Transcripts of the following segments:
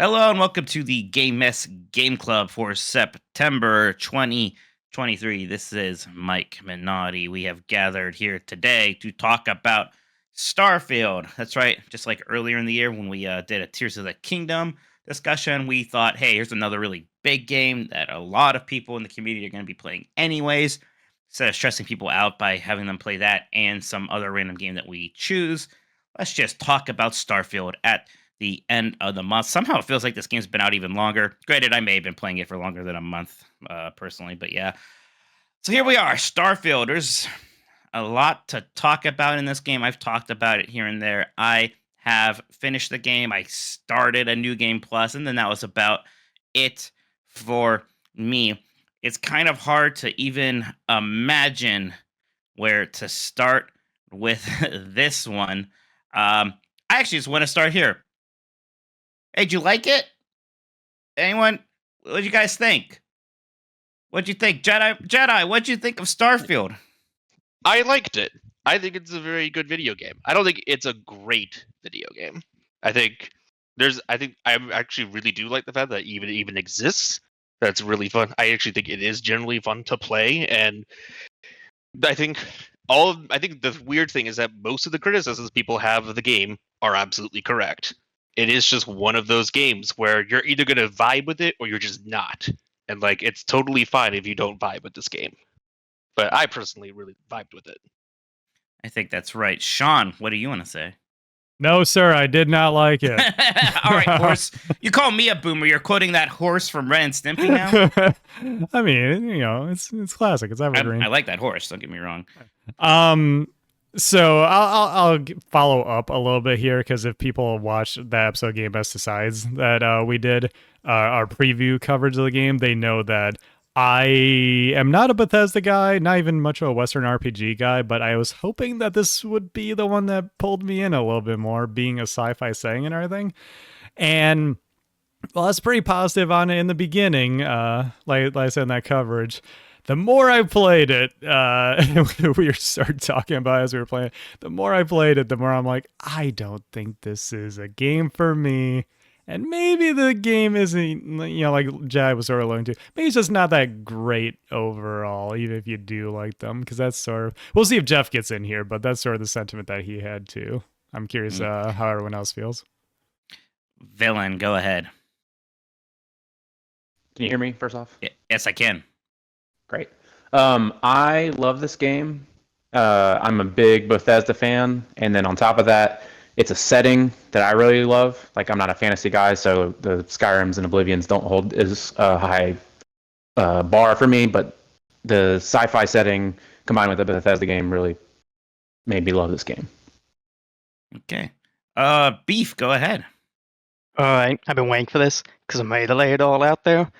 Hello and welcome to the Game Mess Game Club for September 2023. This is Mike Minotti. We have gathered here today to talk about Starfield. That's right. Just like earlier in the year when we did a Tears of the Kingdom discussion, we thought, hey, here's another really big game that a lot of people in the community are going to be playing anyways. Instead of stressing people out by having them play that and some other random game that we choose, let's just talk about Starfield at the end of the month. Somehow it feels like this game's been out even longer. Granted, I may have been playing it for longer than a month, personally, but yeah. So here we are, Starfield. There's a lot to talk about in this game. I've talked about it here and there. I have finished the game. I started a new game plus, and then that was about it for me. It's kind of hard to even imagine where to start with this one. I actually just want to start here. Hey, did you like it? Anyone? What'd you guys think? What'd you think, Jedi? What'd you think of Starfield? I liked it. I think it's a very good video game. I don't think it's a great video game. I think I actually really do like the fact that it even exists. That's really fun. I actually think it is generally fun to play, and I think I think the weird thing is that most of the criticisms people have of the game are absolutely correct. It is just one of those games where you're either going to vibe with it or you're just not. And like it's totally fine if you don't vibe with this game. But I personally really vibed with it. I think that's right. Sean, what do you want to say? No, sir, I did not like it. All right, horse. You call me a boomer. You're quoting that horse from Ren and Stimpy now? I mean, it's classic. It's evergreen. I like that horse. Don't get me wrong. So I'll follow up a little bit here because if people watched that episode of Game Best Decides that we did our preview coverage of the game, they know that I am not a Bethesda guy, not even much of a Western RPG guy, but I was hoping that this would be the one that pulled me in a little bit more, being a sci-fi setting and everything. And well, that's pretty positive on it in the beginning, like I said in that coverage. The more I played it, we started talking about it as we were playing, the more I played it, the more I'm like, I don't think this is a game for me. And maybe the game isn't, like Jai was sort of alluding to, maybe it's just not that great overall, even if you do like them, because that's sort of, we'll see if Jeff gets in here, but that's sort of the sentiment that he had too. I'm curious how everyone else feels. Villain, go ahead. Can you hear me first off? Yes, I can. Great. I love this game. I'm a big Bethesda fan, and then on top of that, it's a setting that I really love. Like, I'm not a fantasy guy, so the Skyrims and Oblivions don't hold as high bar for me, but the sci-fi setting combined with the Bethesda game really made me love this game. Okay. Beef, go ahead. All right, I've been waiting for this because I'm ready to lay it all out there.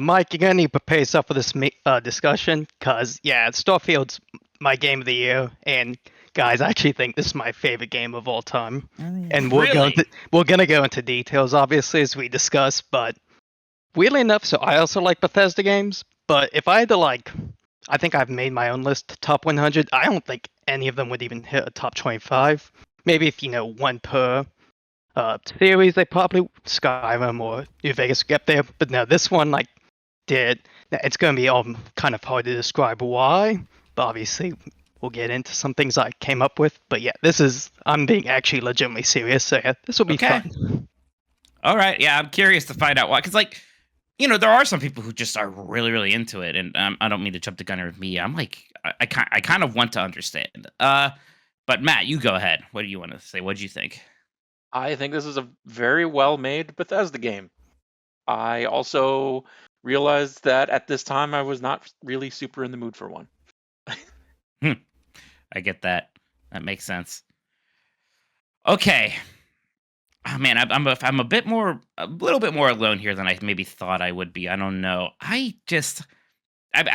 Mike, you're gonna need to prepare yourself for this discussion because, yeah, Starfield's my game of the year, and guys, I actually think this is my favorite game of all time. And we're gonna go into details, obviously, as we discuss. But weirdly enough, so I also like Bethesda games. But if I had to I think I've made my own list, top 100. I don't think any of them would even hit a top 25. Maybe if one per series, they probably Skyrim or New Vegas get there. But no, this one did. It's going to be all kind of hard to describe why, but obviously we'll get into some things I came up with. But yeah, I'm being actually legitimately serious, so yeah, this will be fun. All right, yeah, I'm curious to find out why, because there are some people who just are really, really into it, and I don't mean to jump the gun with me. I'm like, I kind of want to understand. But Matt, you go ahead. What do you want to say? What do you think? I think this is a very well-made Bethesda game. I also realized that at this time I was not really super in the mood for one. I get that. That makes sense. Okay. Oh, man, I'm a little bit more alone here than I maybe thought I would be. I don't know. I've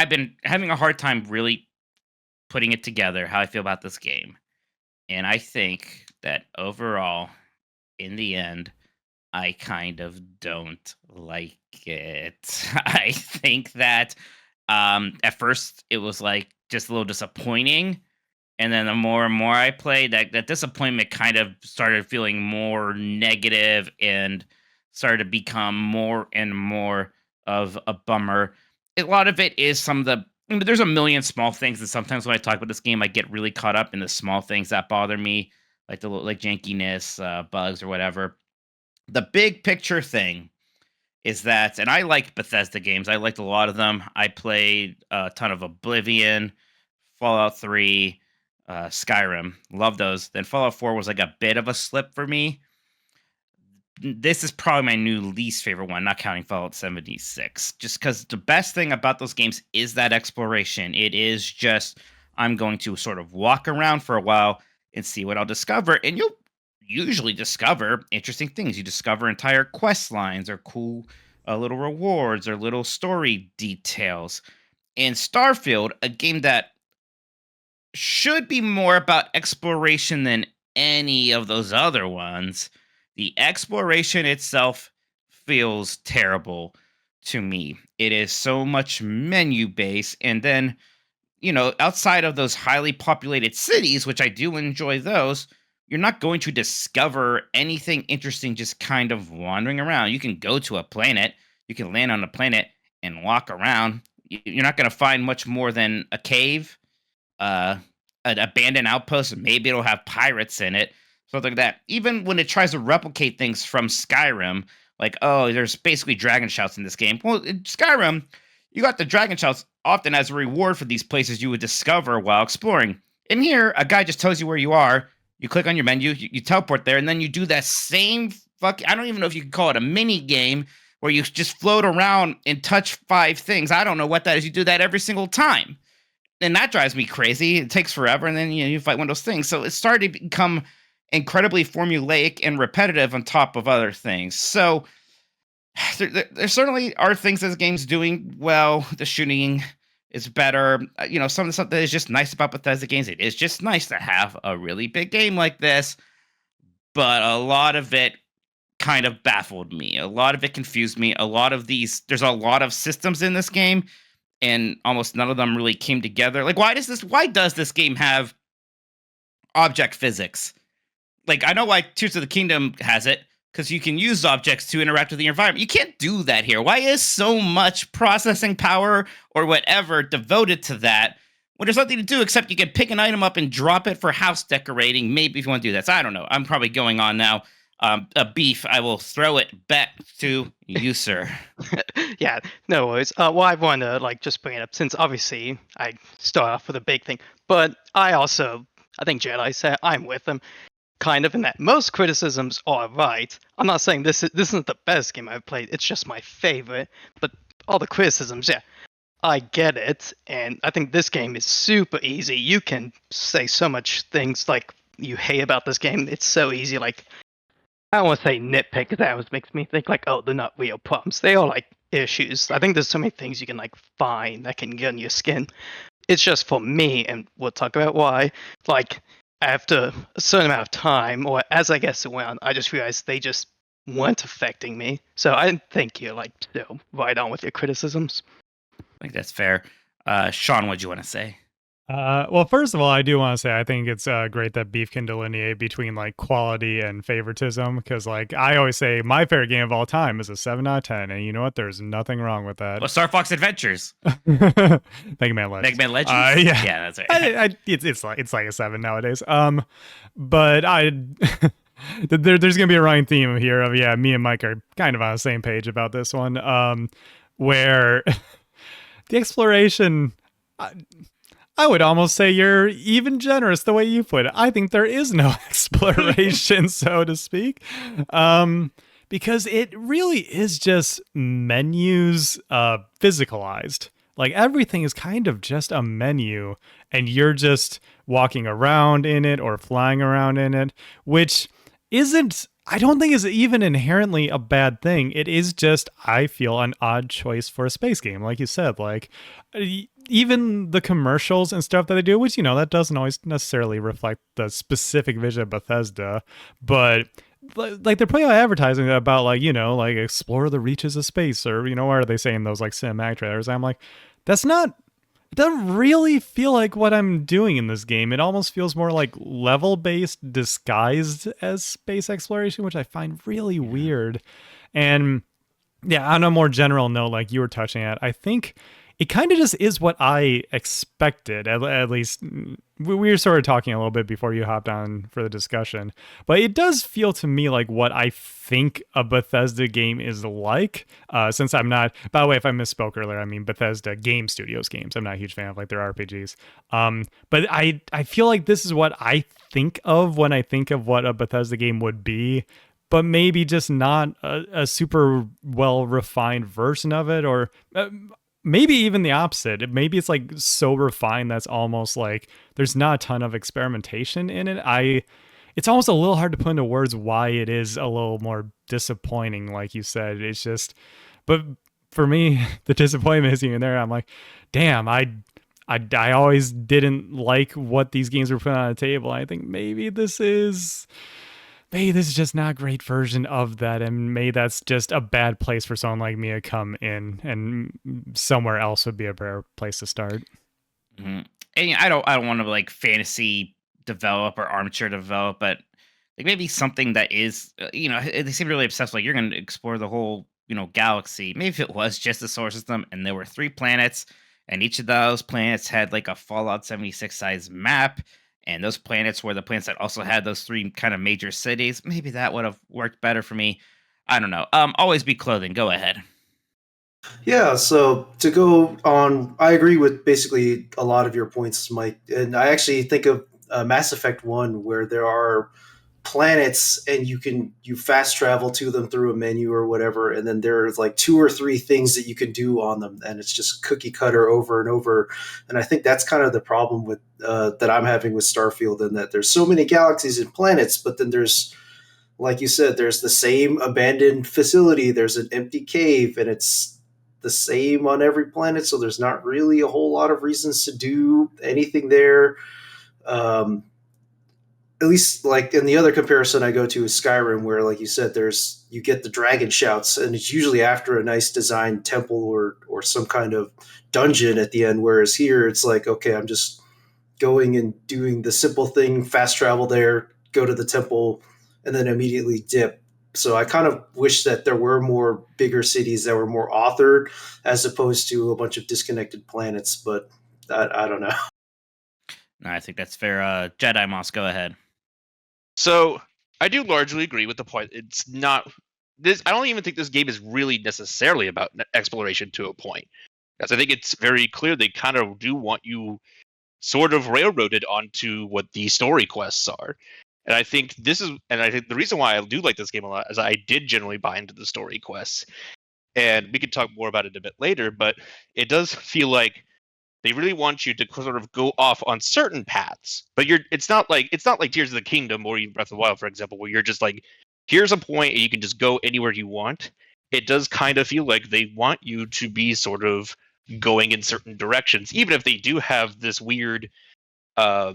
been having a hard time really putting it together how I feel about this game, and I think that overall, in the end, I kind of don't like it. I think that at first it was just a little disappointing, and then the more and more I played, that disappointment kind of started feeling more negative, and started to become more and more of a bummer. A lot of it is some of the there's a million small things, and sometimes when I talk about this game, I get really caught up in the small things that bother me, like the like jankiness, bugs, or whatever. The big picture thing is that, and I liked Bethesda games. I liked a lot of them. I played a ton of Oblivion, Fallout 3, Skyrim. Love those. Then Fallout 4 was like a bit of a slip for me. This is probably my new least favorite one, not counting Fallout 76. Just because the best thing about those games is that exploration. It is just, I'm going to sort of walk around for a while and see what I'll discover. And you'll usually discover interesting things. You discover entire quest lines or cool little rewards or little story details. In Starfield, a game that should be more about exploration than any of those other ones, the exploration itself feels terrible to me. It is so much menu based. And then, outside of those highly populated cities, which I do enjoy those, you're not going to discover anything interesting just kind of wandering around. You can go to a planet, you can land on a planet and walk around. You're not going to find much more than a cave, uh, an abandoned outpost. Maybe it'll have pirates in it, something like that. Even when it tries to replicate things from Skyrim, like, oh, there's basically dragon shouts in this game. Well, in Skyrim, you got the dragon shouts often as a reward for these places you would discover while exploring. In here, a guy just tells you where you are. You click on your menu, you teleport there, and then you do that same I don't even know if you can call it a mini game where you just float around and touch 5 things. I don't know what that is. You do that every single time. And that drives me crazy. It takes forever, and then you fight one of those things. So it started to become incredibly formulaic and repetitive on top of other things. So there certainly are things this game's doing well. The shooting is better. Some of the stuff that is just nice about Bethesda games. It is just nice to have a really big game like this, but a lot of it kind of baffled me. A lot of it confused me. There's a lot of systems in this game, and almost none of them really came together. Like, why does this game have object physics? Like, I know why Tears of the Kingdom has it, because you can use objects to interact with the environment. You can't do that here. Why is so much processing power or whatever devoted to that when there's nothing to do except you can pick an item up and drop it for house decorating, maybe, if you want to do that. So I don't know. I'm probably going on now. A beef, I will throw it back to you, sir. Yeah, no worries. Well, I want to just bring it up since obviously I start off with a big thing, but I think Jedi said I'm with them, kind of in that most criticisms are right. I'm not saying this isn't the best game I've played. It's just my favorite. But all the criticisms, yeah, I get it, and I think this game is super easy. You can say so much things like you hate about this game. It's so easy. Like, I don't want to say nitpick, because that always makes me think like, oh, they're not real problems. They are like issues. I think there's so many things you can find that can get on your skin. It's just for me, and we'll talk about why. Like, after a certain amount of time, or as I guess it went, I just realized they just weren't affecting me. So I think you're still right on with your criticisms. I think that's fair. Sean, what'd you want to say? Well, first of all, I do want to say I think it's great that Beef can delineate between quality and favoritism, because I always say my favorite game of all time is a 7 out of 10, and you know what? There's nothing wrong with that. Well, Star Fox Adventures. Mega Man Legends. Mega Man Legends. Yeah, that's right. It's like a 7 nowadays. But there's gonna be a running theme here of me and Mike are kind of on the same page about this one. Where the exploration. I would almost say you're even generous the way you put it. I think there is no exploration, so to speak, because it really is just menus physicalized. Like, everything is kind of just a menu, and you're just walking around in it or flying around in it, which I don't think is even inherently a bad thing. It is just, I feel, an odd choice for a space game. Like you said, even the commercials and stuff that they do, which, that doesn't always necessarily reflect the specific vision of Bethesda, but they're putting out advertising about explore the reaches of space, or, what are they saying, those cinematic trailers? I'm like, it doesn't really feel like what I'm doing in this game. It almost feels more like level-based disguised as space exploration, which I find really weird. And yeah, on a more general note, like you were touching at, I think it kind of just is what I expected. At least we were sort of talking a little bit before you hopped on for the discussion, but it does feel to me like what I think a Bethesda game is like. Since I'm not, by the way, if I misspoke earlier, I mean Bethesda Game Studios games. I'm not a huge fan of like their RPGs. But I feel like this is what I think of when I think of what a Bethesda game would be, but maybe just not a super well refined version of it, or maybe even the opposite. Maybe it's like so refined that's almost like there's not a ton of experimentation in it. It's almost a little hard to put into words why it is a little more disappointing, like you said. It's just, but for me, the disappointment is even there. I'm like, damn, I always didn't like what these games were putting on the table. I think maybe this is just not a great version of that, and maybe that's just a bad place for someone like me to come in, and somewhere else would be a better place to start. Mhm. And I don't want to like fantasy develop or armchair develop, but like maybe something that is they seem really obsessed. Like you're going to explore the whole galaxy. Maybe if it was just a solar system and there were 3 planets, and each of those planets had like a Fallout 76 size map, and those planets were the planets that also had those 3 kind of major cities. Maybe that would have worked better for me. I don't know. Always be clothing. Go ahead. Yeah, so to go on, I agree with basically a lot of your points, Mike. And I actually think of Mass Effect 1 where there are planets and you fast travel to them through a menu or whatever, and then there's like 2 or 3 things that you can do on them, and it's just cookie cutter over and over. And I think that's kind of the problem with that I'm having with Starfield, in that there's so many galaxies and planets, but then there's, like you said, there's the same abandoned facility, there's an empty cave, and it's the same on every planet, so there's not really a whole lot of reasons to do anything there. Um, at least like in the other comparison I go to is Skyrim, where like you said, there's you get the dragon shouts, and it's usually after a nice designed temple or some kind of dungeon at the end. Whereas here, it's like, okay, I'm just going and doing the simple thing, fast travel there, go to the temple, and then immediately dip. So I kind of wish that there were more bigger cities that were more authored, as opposed to a bunch of disconnected planets. But I don't know. No, I think that's fair. Jedi Moss, go ahead. So I do largely agree with the point. It's not this. I don't even think this game is really necessarily about exploration to a point, because I think it's very clear they kind of do want you sort of railroaded onto what the story quests are. And I think the reason why I do like this game a lot is I did generally buy into the story quests, and we could talk more about it a bit later. But it does feel like they really want you to sort of go off on certain paths, but it's not like Tears of the Kingdom or even Breath of the Wild, for example, where you're just like, here's a point and you can just go anywhere you want. It does kind of feel like they want you to be sort of going in certain directions, even if they do have this weird, I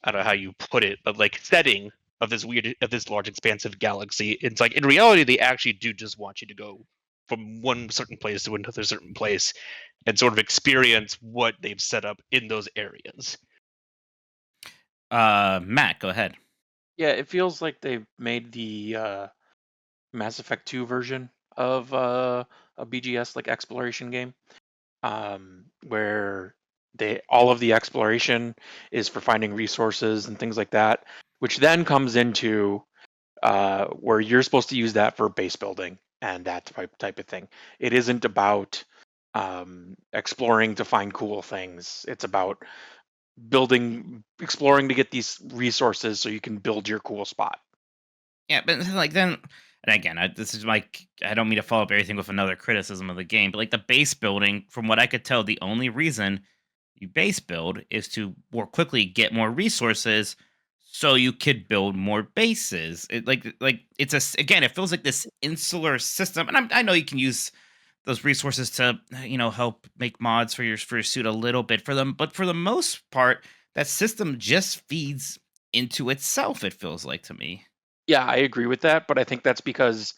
don't know how you put it, but like setting of this large expansive galaxy. It's like in reality they actually do just want you to go from one certain place to another certain place and sort of experience what they've set up in those areas. Matt, go ahead. Yeah, it feels like they've made the Mass Effect 2 version of a BGS like exploration game, where they all of the exploration is for finding resources and things like that, which then comes into where you're supposed to use that for base building and that type of thing. It isn't about exploring to find cool things. It's about exploring to get these resources so you can build your cool spot. Yeah, but like then, and again, this is like I don't mean to follow up everything with another criticism of the game, but like the base building, from what I could tell, the only reason you base build is to more quickly get more resources, so you could build more bases. Like it's again, it feels like this insular system, and I know you can use those resources to help make mods for your suit a little bit for them, but for the most part, that system just feeds into itself. It feels like to me. Yeah, I agree with that, but I think that's because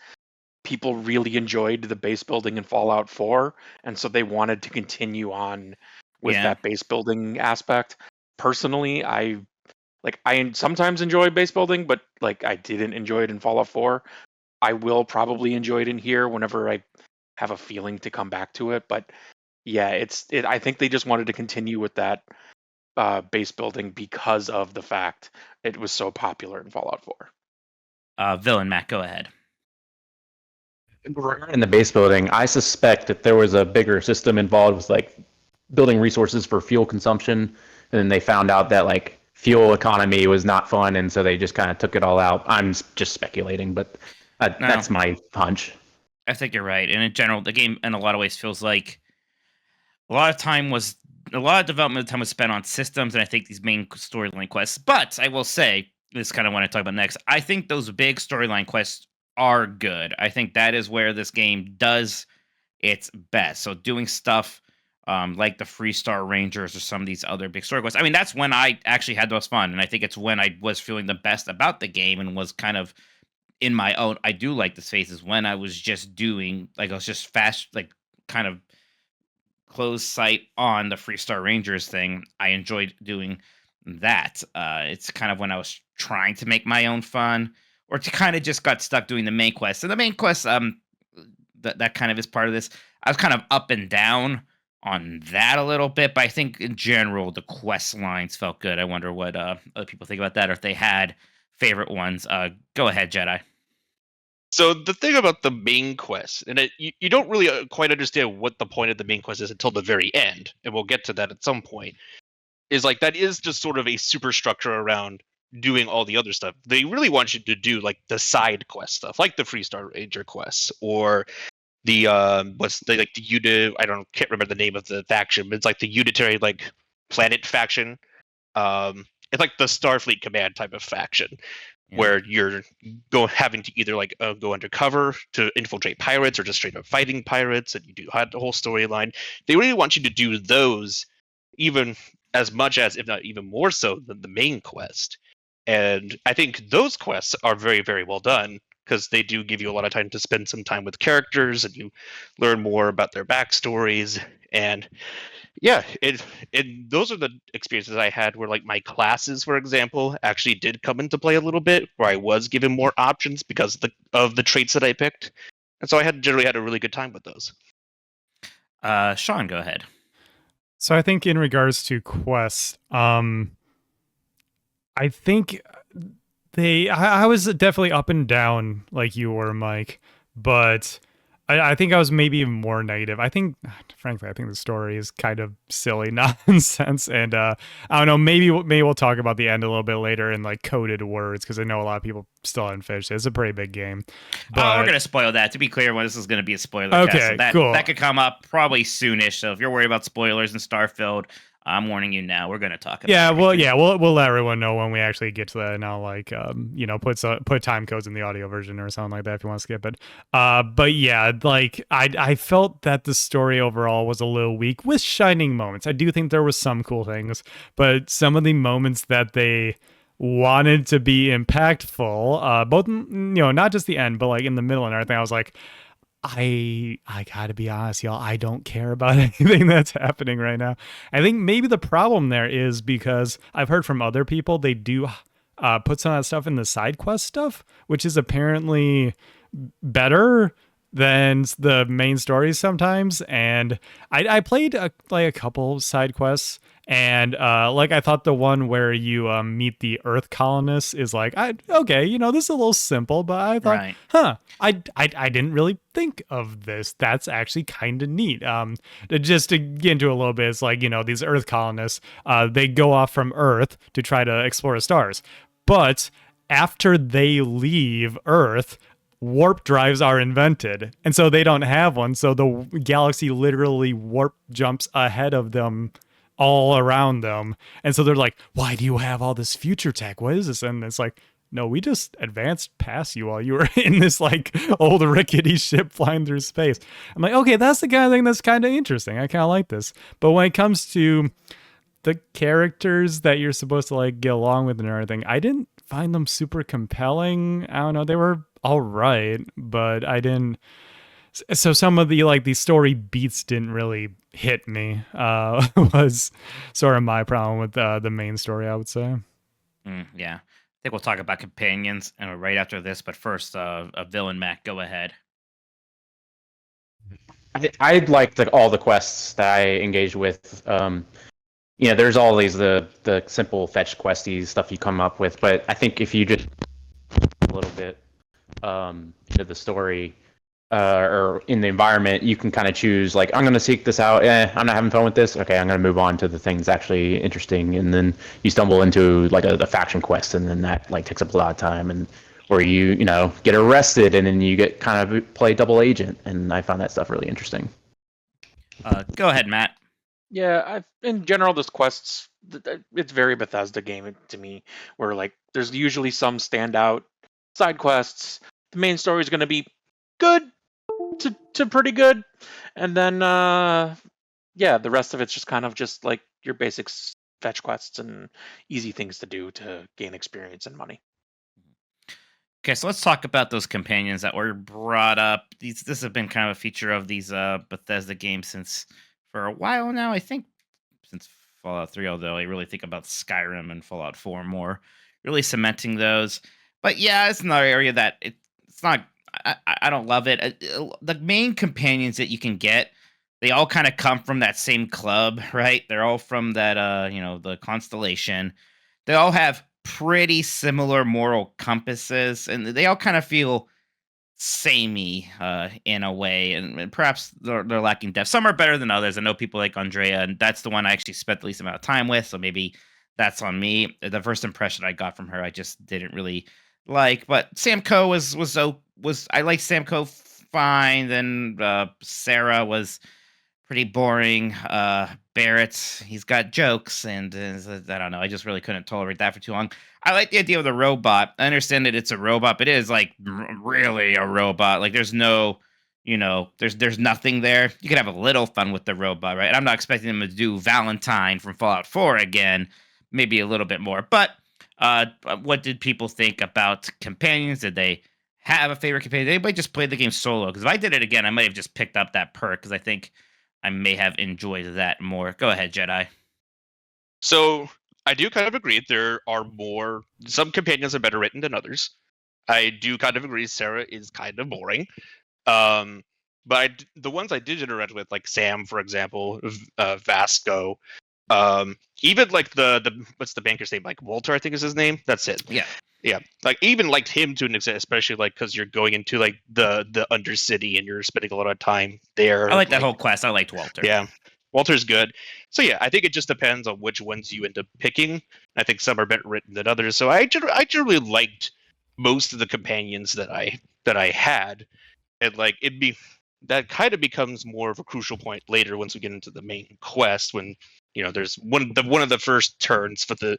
people really enjoyed the base building in Fallout 4, and so they wanted to continue on with Yeah. that base building aspect. Personally, I sometimes enjoy base building, but like I didn't enjoy it in Fallout 4. I will probably enjoy it in here whenever I have a feeling to come back to it. But yeah, I think they just wanted to continue with that base building because of the fact it was so popular in Fallout 4. Villain Matt, go ahead. In the base building, I suspect that there was a bigger system involved with like building resources for fuel consumption, and then they found out that like fuel economy was not fun, and so they just kind of took it all out. I'm just speculating, but that's my hunch. I think you're right. And in general, the game in a lot of ways feels like a lot of development time was spent on systems, and I think these main storyline quests. But I will say, this is kind of what I talk about next. I think those big storyline quests are good. I think that is where this game does its best. So doing stuff like the Freestar Rangers or some of these other big story quests. I mean, that's when I actually had the most fun, and I think it's when I was feeling the best about the game and was kind of in my own. I do like this phase is when I was just doing like I was just fast, like kind of closed sight on the Freestar Rangers thing. I enjoyed doing that. It's kind of when I was trying to make my own fun, or to kind of just got stuck doing the main quest. And the main quest, that kind of is part of this. I was kind of up and down on that a little bit, but I think in general the quest lines felt good. I wonder what other people think about that, or if they had favorite ones. Go ahead, Jedi. So the thing about the main quest, and you don't really quite understand what the point of the main quest is until the very end, and we'll get to that at some point, is like that is just sort of a superstructure around doing all the other stuff. They really want you to do like the side quest stuff, like the Freestar Ranger quests, or the can't remember the name of the faction, but it's like the unitary like planet faction. It's like the Starfleet command type of faction, where you're having to either like go undercover to infiltrate pirates or just straight up fighting pirates, and you do have the whole storyline. They really want you to do those even as much as, if not even more so, than the main quest. And I think those quests are very, very well done, because they do give you a lot of time to spend some time with characters, and you learn more about their backstories. And yeah, those are the experiences I had where like my classes, for example, actually did come into play a little bit, where I was given more options because of the traits that I picked. And so I generally had a really good time with those. Sean, go ahead. So I think in regards to quests, I think I was definitely up and down like you were, Mike, but I think I was maybe even more negative. Frankly, I think the story is kind of silly nonsense, and I don't know. Maybe we'll talk about the end a little bit later in like coded words, because I know a lot of people still haven't finished it. It's a pretty big game. But we're gonna spoil that. To be clear, this is gonna be a spoiler. Okay, cast, so cool. That could come up probably soonish. So if you're worried about spoilers in Starfield, I'm warning you now. We're going to talk about we'll let everyone know when we actually get to that, and I'll like put time codes in the audio version or something like that if you want to skip it. But yeah, like I felt that the story overall was a little weak with shining moments. I do think there was some cool things, but some of the moments that they wanted to be impactful, both not just the end, but like in the middle and everything, I was like, I gotta be honest, y'all. I don't care about anything that's happening right now. I think maybe the problem there is because I've heard from other people they do put some of that stuff in the side quest stuff, which is apparently better than the main stories sometimes. And I played a couple side quests, and I thought the one where you meet the Earth colonists is like, okay, this is a little simple, but I thought, I didn't really think of this. That's actually kind of neat. Just to get into a little bit, it's like, these Earth colonists, they go off from Earth to try to explore the stars, but after they leave Earth, warp drives are invented, and so they don't have one. So the galaxy literally warp jumps ahead of them, all around them. And so they're like, why do you have all this future tech? What is this? And it's like, no, we just advanced past you while you were in this like old rickety ship flying through space. I'm like, okay, that's the kind of thing that's kind of interesting. I kind of like this. But when it comes to the characters that you're supposed to like get along with and everything, I didn't find them super compelling. I don't know. They were all right, but I didn't. So some of the story beats didn't really hit me. Was sort of my problem with the main story, I would say. Yeah. think we'll talk about companions right after this, but first, Villain Mac, go ahead. I like all the quests that I engaged with. There's all these the simple fetch questy stuff you come up with, but I think if you just a little bit into the story or in the environment, you can kind of choose like I'm going to seek this out. I'm not having fun with this. Okay, I'm going to move on to the things actually interesting, and then you stumble into like a faction quest, and then that like takes up a lot of time, and or you get arrested, and then you get kind of play double agent, and I found that stuff really interesting. Go ahead, Matt. Yeah, in general, this quests, it's very Bethesda game to me, where like there's usually some standout side quests. The main story is going to be good to pretty good, and then the rest of it's just kind of just like your basic fetch quests and easy things to do to gain experience and money. Okay, so let's talk about those companions that were brought up. This has been kind of a feature of these Bethesda games since for a while now. I think since Fallout 3, although I really think about Skyrim and Fallout 4 more, really cementing those. But yeah, it's another area that it's not. I don't love it. The main companions that you can get, they all kind of come from that same club, right? They're all from that the Constellation. They all have pretty similar moral compasses, and they all kind of feel samey in a way, and perhaps they're lacking depth. Some are better than others. I know people like Andrea, and that's the one I actually spent the least amount of time with, so maybe that's on me. The first impression I got from her, I just didn't really like. But Sam Coe was I liked Sam Coe fine. Then Sarah was pretty boring. Barrett, he's got jokes, and I don't know. I just really couldn't tolerate that for too long. I like the idea of the robot. I understand that it's a robot, but it is like really a robot. Like there's no, there's nothing there. You could have a little fun with the robot, right? And I'm not expecting them to do Valentine from Fallout 4 again. Maybe a little bit more. But what did people think about companions? Did they have a favorite companion? Did anybody just play the game solo? Because if I did it again, I might have just picked up that perk because I think I may have enjoyed that more. Go ahead, Jedi. So I do kind of agree. There are some companions are better written than others. I do kind of agree. Sarah is kind of boring. But the ones I did interact with, like Sam, for example, Vasco, even like the what's the banker's name? Like Walter, I think is his name. That's it. Yeah. Like even liked him to an extent, especially like because you're going into like the Undercity and you're spending a lot of time there. I like that whole quest. I liked Walter. Yeah, Walter's good. So yeah, I think it just depends on which ones you end up picking. I think some are better written than others. So I generally liked most of the companions that I had, and like that kind of becomes more of a crucial point later once we get into the main quest when there's one of the first turns for the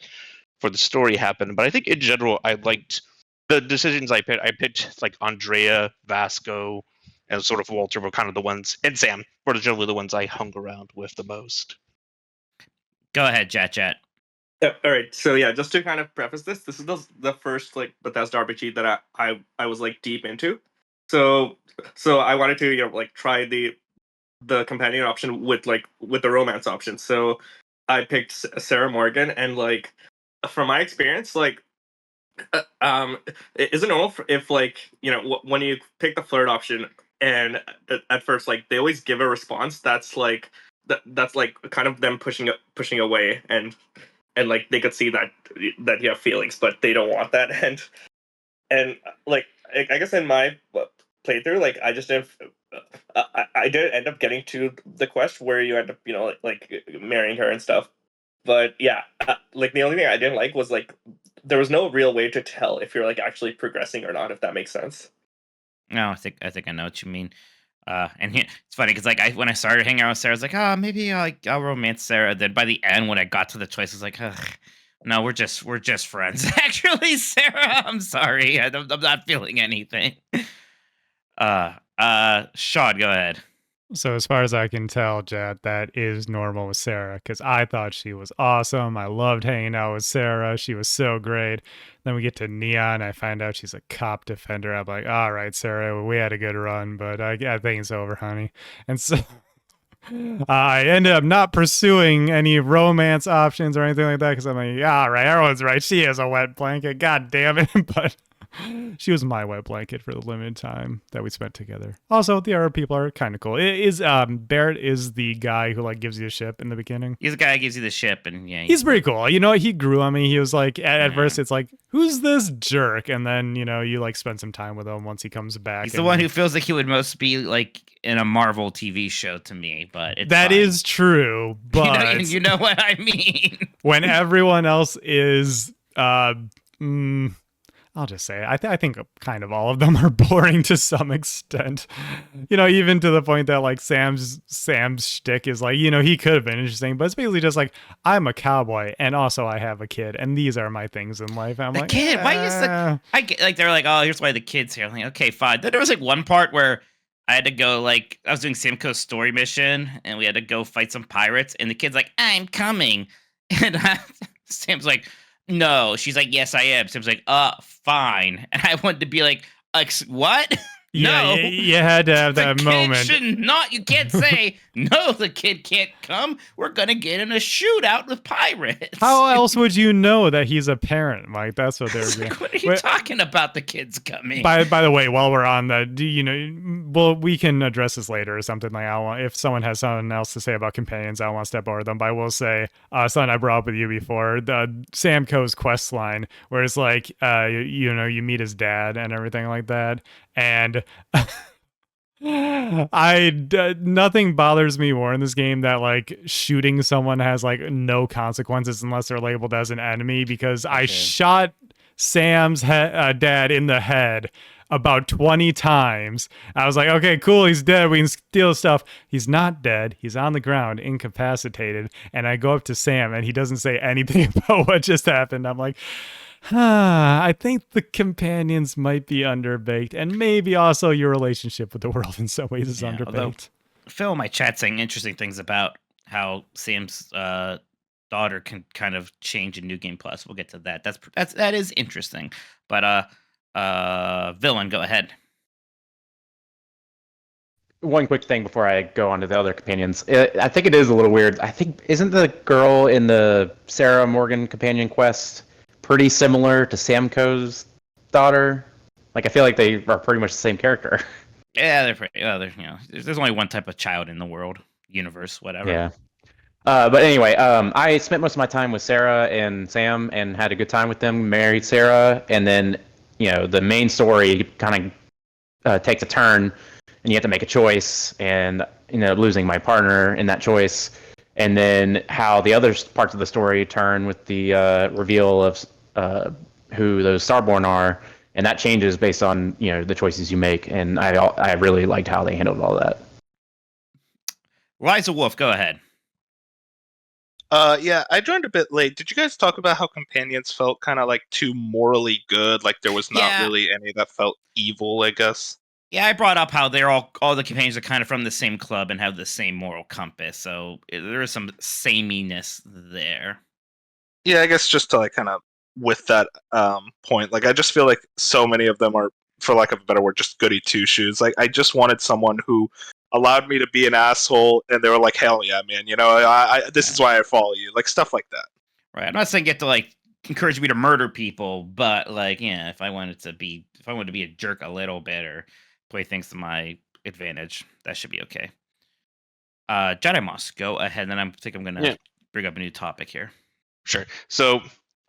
story happened. But I think in general I liked the decisions I picked. I picked like Andrea, Vasco, and sort of Walter were kind of the ones, and Sam were generally the ones I hung around with the most. Go ahead, Chat. Yeah, all right. So yeah, just to kind of preface this is the first like Bethesda RPG that I was like deep into. So I wanted to like try the companion option with the romance option. So I picked Sarah Morgan, and like from my experience, like is it normal if like when you pick the flirt option and at first like they always give a response that's like that's like kind of them pushing away, and like they could see that you have feelings but they don't want that, and like I guess in my playthrough, like I just didn't I did end up getting to the quest where you end up like marrying her and stuff. But yeah, like the only thing I didn't like was like there was no real way to tell if you're like actually progressing or not, if that makes sense. No, I think I know what you mean. And it's funny because like when I started hanging out with Sarah, I was like, oh, maybe I'll romance Sarah. Then by the end, when I got to the choice, I was like, ugh, no, we're just friends. Actually, Sarah, I'm sorry, I'm not feeling anything. Sean, go ahead. So as far as I can tell, Jad, that is normal with Sarah because I thought she was awesome. I loved hanging out with Sarah. She was so great. Then we get to Neon. I find out she's a cop defender. I'm like, all right, Sarah, we had a good run, but I think it's over, honey. And so I ended up not pursuing any romance options or anything like that because I'm like, yeah, all right, everyone's right. She is a wet blanket. God damn it. But she was my wet blanket for the limited time that we spent together. Also, the other people are kind of cool. Barrett is the guy who like gives you a ship in the beginning. He's the guy who gives you the ship, and yeah, He's pretty cool. You know, he grew on me. He was like, at Yeah. first, it's like, who's this jerk? And then, you know, you like spend some time with him once he comes back. He's the one who feels like he would most be like in a Marvel TV show to me, but it's that fine. is true. But you know what I mean. when everyone else is, I'll just say, I think kind of all of them are boring to some extent. You know, even to the point that like Sam's shtick is like, you know, he could have been interesting, but it's basically just like, I'm a cowboy and also I have a kid and these are my things in life. And I'm The like, kid, why is the I get like they're like, oh, here's why the kid's here. I'm like, okay, fine. Then there was like one part where I had to go like I was doing Samco's story mission and we had to go fight some pirates and the kid's like, I'm coming. And Sam's like, no. She's like, yes, I am. Sam's like, fine. And I wanted to be like, what? yeah, No. you had to have that the moment. kid should not. You can't say no. The kid can't come. We're gonna get in a shootout with pirates. How else would you know that he's a parent, Mike? That's what they're doing. Like, what are you talking about? The kid's coming. By the way, while we're on that, do you know? Well, we can address this later or something. Like, if someone has something else to say about companions, I don't want to step over them. But I will say, something I brought up with you before, the Samco's quest line, where it's like, you know, you meet his dad and everything like that, and nothing bothers me more in this game that like shooting someone has like no consequences unless they're labeled as an enemy, because I shot Sam's dad in the head about 20 times. I was like, okay, cool, he's dead, we can steal stuff. He's not dead, he's on the ground incapacitated, and I go up to Sam and he doesn't say anything about what just happened. I'm like, I think the companions might be underbaked, and maybe also your relationship with the world in some ways is underbaked. Phil in my chat saying interesting things about how Sam's daughter can kind of change in New Game Plus. We'll get to that. That is interesting. But Villain, go ahead. One quick thing before I go on to the other companions. I think it is a little weird. I think, isn't the girl in the Sarah Morgan companion quest pretty similar to Samco's daughter? Like, I feel like they are pretty much the same character. Yeah, they're pretty. You know, there's only one type of child in the world, universe, whatever. Yeah. But anyway, I spent most of my time with Sarah and Sam and had a good time with them. Married Sarah, and then, you know, the main story kind of takes a turn, and you have to make a choice, and you know, losing my partner in that choice, and then how the other parts of the story turn with the reveal of who those Starborn are, and that changes based on, you know, the choices you make, and I really liked how they handled all that. Liza Wolf, go ahead. Yeah, I joined a bit late. Did you guys talk about how companions felt kind of like too morally good? Like there was not really any that felt evil, I guess. Yeah, I brought up how they're all the companions are kind of from the same club and have the same moral compass, so there is some sameness there. Yeah, I guess just to like kind of with that point, like I just feel like so many of them are, for lack of a better word, just goody two shoes. Like I just wanted someone who allowed me to be an asshole, and they were like, "Hell yeah, man! You know, this is why I follow you." Like stuff like that. Right. I'm not saying get to like encourage me to murder people, but like, yeah, if I wanted to be a jerk a little bit or play things to my advantage, that should be okay. Jedi Moss, go ahead, and I think I'm gonna bring up a new topic here. Sure. So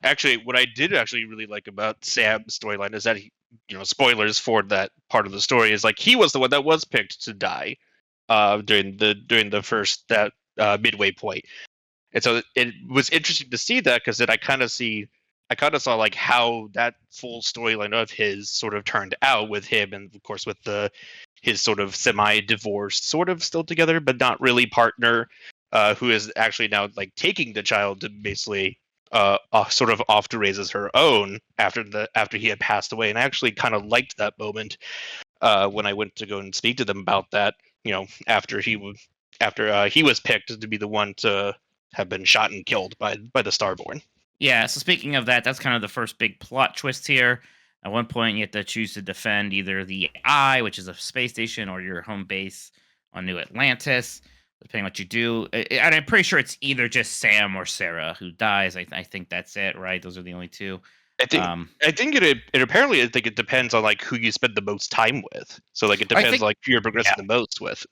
actually, what I did actually really like about Sam's storyline is that he, you know, spoilers for that part of the story, is like he was the one that was picked to die during the first that midway point. And so it was interesting to see that, because then I kind of saw like how that full storyline of his sort of turned out with him, and of course with his sort of semi-divorced, sort of still together but not really partner, who is actually now like taking the child to basically sort of off to raise as her own after he had passed away. And I actually kind of liked that moment when I went to go and speak to them about that. You know, after he was picked to be the one to have been shot and killed by the Starborn. Yeah, so speaking of that, that's kind of the first big plot twist here. At one point, you have to choose to defend either the Eye, which is a space station, or your home base on New Atlantis. depending what you do. And I'm pretty sure it's either just Sam or Sarah who dies. I think that's it, right? Those are the only two. I think it apparently I think it depends on like who you spend the most time with. So like it I depends think- like who you're progressing the most with.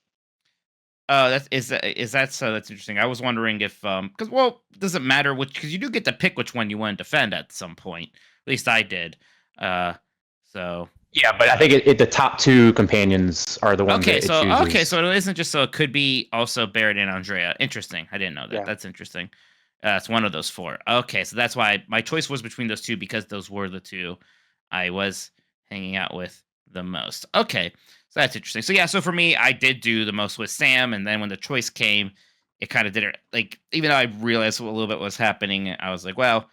That's so that's interesting. I was wondering if because does it matter which, because you do get to pick which one you want to defend at some point. At least I did. So Yeah, but I think the top two companions are the ones that it chooses. so it isn't just so it could be also Barrett and Andrea. Interesting. I didn't know that. Yeah. That's interesting. It's one of those four. Okay, so that's why my choice was between those two, because those were the two I was hanging out with the most. Okay, so that's interesting. So yeah, so for me, I did do the most with Sam, and then when the choice came, it kind of did it. Like, even though I realized what a little bit was happening, I was like, well,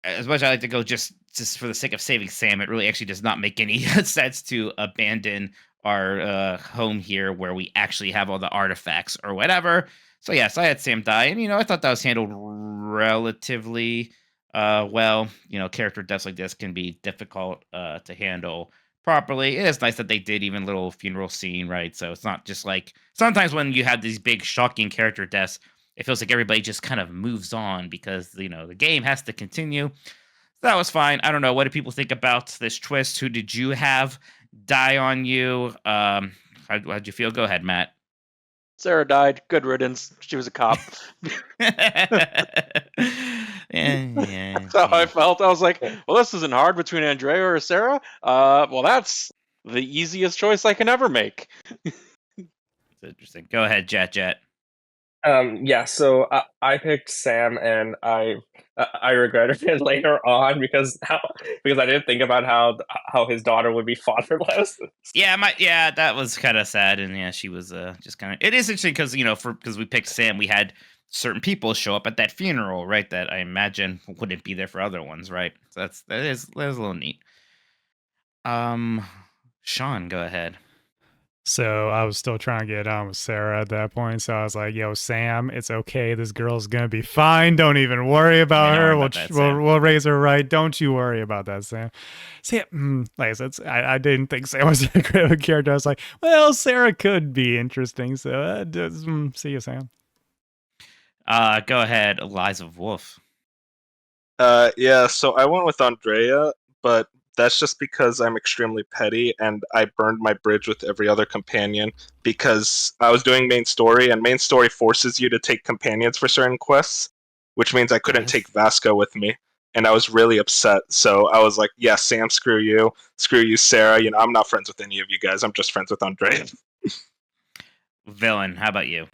as much as I like to go just for the sake of saving Sam, it really actually does not make any sense to abandon our home here where we actually have all the artifacts or whatever. So yes, I had Sam die, and I thought that was handled relatively well. Character deaths like this can be difficult to handle properly. It is nice that they did even little funeral scene, right? So it's not just like sometimes when you have these big shocking character deaths, it feels like everybody just kind of moves on because the game has to continue. That was fine. I don't know. What do people think about this twist? Who did you have die on you? How'd you feel? Go ahead, Matt. Sarah died. Good riddance. She was a cop. yeah. That's how I felt. I was like, well, this isn't hard between Andrea or Sarah. Well, that's the easiest choice I can ever make. It's interesting. Go ahead, Jet. Yeah, so I picked Sam, and I regretted it later on because I didn't think about how his daughter would be fatherless. Yeah, that was kind of sad, and yeah, she was just kind of. It is interesting because because we picked Sam, we had certain people show up at that funeral, right? That I imagine wouldn't be there for other ones, right? So that is a little neat. Sean, go ahead. So I was still trying to get on with Sarah at that point. So I was like, "Yo, Sam, it's okay. This girl's gonna be fine. Don't even worry about her. We'll raise her right. Don't you worry about that, Sam." Sam, like I said, I didn't think Sam was a great of a character. I was like, "Well, Sarah could be interesting." So see you, Sam. Go ahead, Eliza Wolf. Yeah, so I went with Andrea, but that's just because I'm extremely petty and I burned my bridge with every other companion because I was doing main story, and main story forces you to take companions for certain quests, which means I couldn't take Vasco with me. And I was really upset. So I was like, yeah, Sam, screw you, Sarah. I'm not friends with any of you guys. I'm just friends with Andrea. Villain, how about you?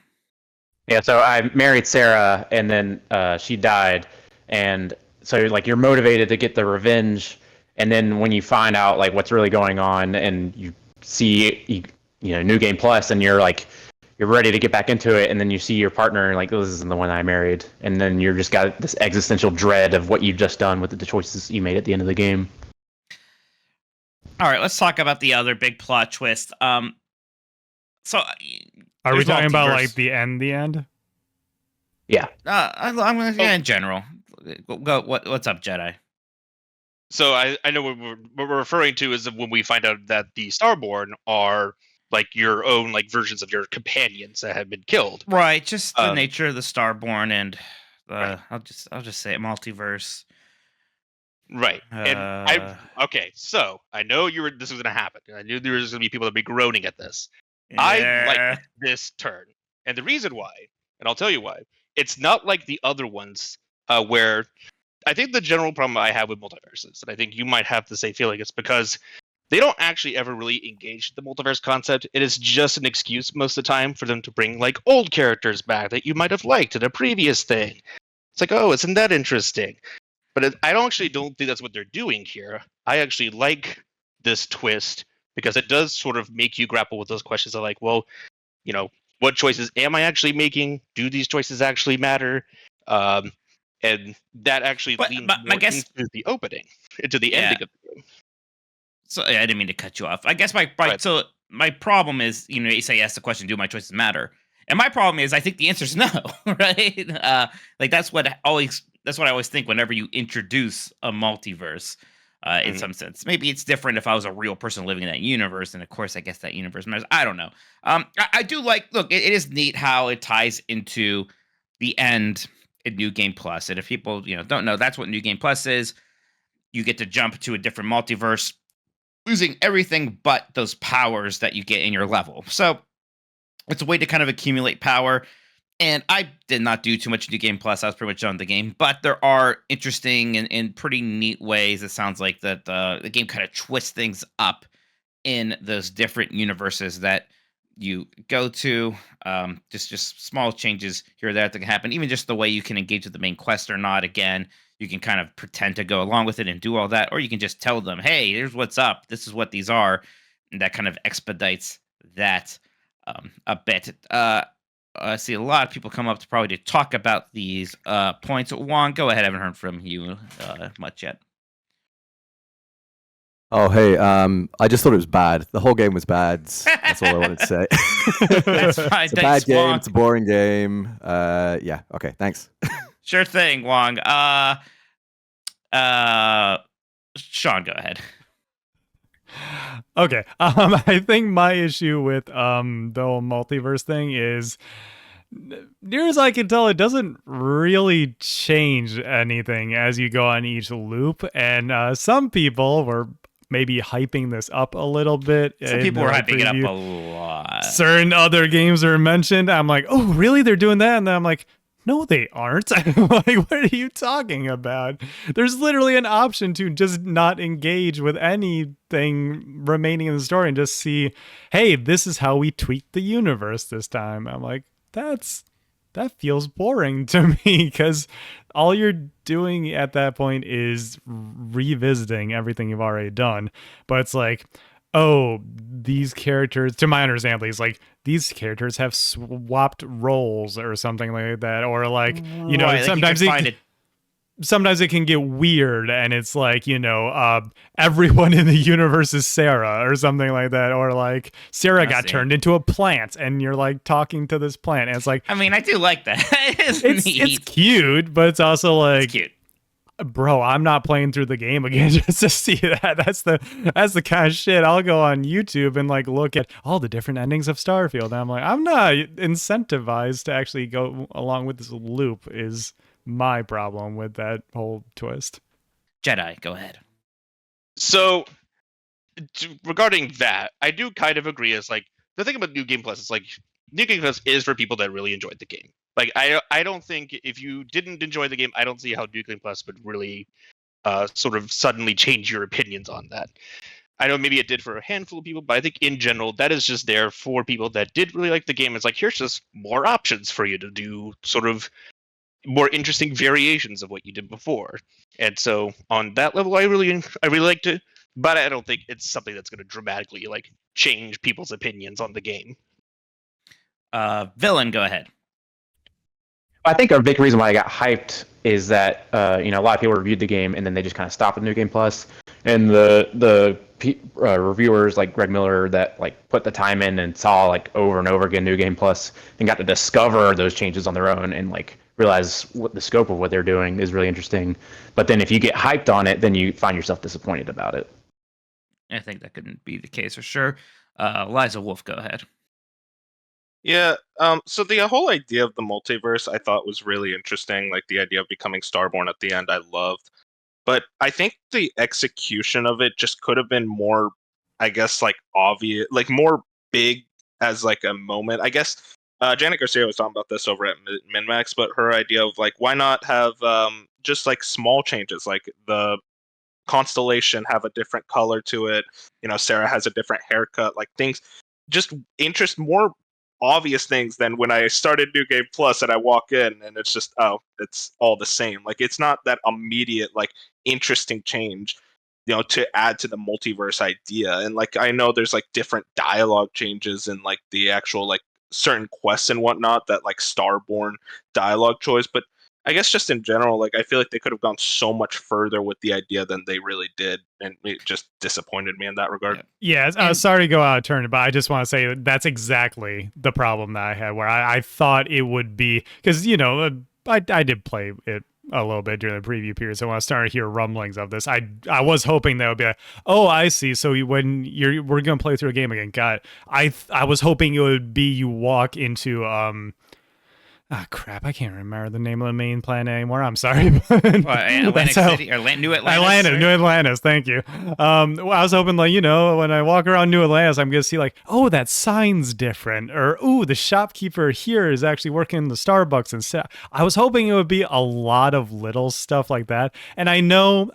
Yeah, so I married Sarah, and then she died, and so like you're motivated to get the revenge, and then when you find out like what's really going on, and you see New Game Plus, and you're ready to get back into it, and then you see your partner, and like, this isn't the one I married, and then you're just got this existential dread of what you've just done with the choices you made at the end of the game. All right, let's talk about the other big plot twist. So are we talking about like the end? Yeah. I'm gonna in general. Go. What's up, Jedi? So I know what we're referring to is when we find out that the Starborn are like your own like versions of your companions that have been killed. Right, just the nature of the Starborn, and right. I'll just say it, multiverse. Right. And so I know this was gonna happen. I knew there was gonna be people that would be groaning at this. Yeah. I like this turn. And the reason why, and I'll tell you why, it's not like the other ones where I think the general problem I have with multiverses, and I think you might have the same feeling, is because they don't actually ever really engage the multiverse concept. It is just an excuse most of the time for them to bring like old characters back that you might have liked in a previous thing. It's like, oh, isn't that interesting? But I don't think that's what they're doing here. I actually like this twist because it does sort of make you grapple with those questions of like, well, what choices am I actually making? Do these choices actually matter? And that actually leans more into the opening, into the ending of the game. So I didn't mean to cut you off. I guess so my problem is, you say ask the question, do my choices matter? And my problem is I think the answer is no, right? Like that's what I always think whenever you introduce a multiverse. in some sense. Maybe it's different if I was a real person living in that universe, and of course, I guess that universe matters. I don't know. I do like. Look, it is neat how it ties into the end in New Game Plus. And if people don't know, that's what New Game Plus is. You get to jump to a different multiverse, losing everything but those powers that you get in your level. So it's a way to kind of accumulate power. And I did not do too much New Game Plus. I was pretty much done with the game. But there are interesting and pretty neat ways, it sounds like, that the game kind of twists things up in those different universes that you go to. Just small changes here or there that can happen. Even just the way you can engage with the main quest or not. Again, you can kind of pretend to go along with it and do all that. Or you can just tell them, hey, here's what's up. This is what these are. And that kind of expedites that a bit. I see a lot of people come up to probably to talk about these points. Juan, go ahead. I haven't heard from you much yet. Oh, hey, I just thought it was bad. The whole game was bad. That's all I wanted to say. That's fine. It's a bad game. It's a boring game. Yeah. Okay. Thanks. Sure thing, Wong. Sean, go ahead. Okay. I think my issue with the whole multiverse thing is, near as I can tell, it doesn't really change anything as you go on each loop. And some people were maybe hyping this up a little bit. Some people were hyping it up a lot. Certain other games are mentioned. I'm like, oh, really? They're doing that? And then I'm like, no, they aren't. Like, what are you talking about? There's literally an option to just not engage with anything remaining in the story and just see, hey, this is how we tweak the universe this time. I'm like, that feels boring to me, because all you're doing at that point is revisiting everything you've already done. But it's like, oh, these characters, to my understanding at least, like, these characters have swapped roles or something like that. Or like, right, sometimes sometimes it can get weird, and it's like, everyone in the universe is Sarah or something like that. Or like, Sarah got turned into a plant, and you're like talking to this plant. And it's like, I mean, I do like that. It's cute, but it's also like, it's cute. Bro, I'm not playing through the game again just to see that. That's the kind of shit I'll go on YouTube and like look at all the different endings of Starfield. And I'm like, I'm not incentivized to actually go along with this loop, is my problem with that whole twist. Jedi, go ahead. So, regarding that, I do kind of agree. As like, the thing about New Game Plus is like, New Game Plus is for people that really enjoyed the game. Like, I don't think if you didn't enjoy the game, I don't see how New Game Plus would really sort of suddenly change your opinions on that. I know maybe it did for a handful of people, but I think in general, that is just there for people that did really like the game. It's like, here's just more options for you to do sort of more interesting variations of what you did before. And so on that level, I really liked it, but I don't think it's something that's going to dramatically like change people's opinions on the game. Villain, go ahead. I think a big reason why I got hyped is that a lot of people reviewed the game and then they just kind of stopped with New Game Plus, and the reviewers like Greg Miller that like put the time in and saw like over and over again New Game Plus and got to discover those changes on their own and like realize what the scope of what they're doing is really interesting. But then if you get hyped on it, then you find yourself disappointed about it. I think that couldn't be the case for sure. Liza Wolf, go ahead. Yeah, so the whole idea of the multiverse I thought was really interesting, like the idea of becoming Starborn at the end I loved. But I think the execution of it just could have been more, I guess, like obvious, like more big as like a moment. I guess Janet Garcia was talking about this over at MinMax, but her idea of like, why not have just like small changes, like the constellation have a different color to it, Sarah has a different haircut, like things, just more obvious things than when I started New Game Plus and I walk in and it's just, oh, it's all the same. Like, it's not that immediate, like, interesting change, to add to the multiverse idea. And like, I know there's like different dialogue changes and like the actual like certain quests and whatnot that like Starborn dialogue choice, but I guess just in general, like, I feel like they could have gone so much further with the idea than they really did, and it just disappointed me in that regard. Yeah, sorry to go out of turn, but I just want to say that's exactly the problem that I had, where I thought it would be, because, I did play it a little bit during the preview period. So when I started to hear rumblings of this, I was hoping that would be like, oh, I see. So when we're gonna play through a game again. Got it. I was hoping it would be you walk into crap, I can't remember the name of the main planet anymore. I'm sorry. Atlantic City or New Atlantis? New Atlantis, thank you. Well, I was hoping, like, when I walk around New Atlantis, I'm going to see, like, oh, that sign's different. Or, ooh, the shopkeeper here is actually working in the Starbucks instead. I was hoping it would be a lot of little stuff like that. And I know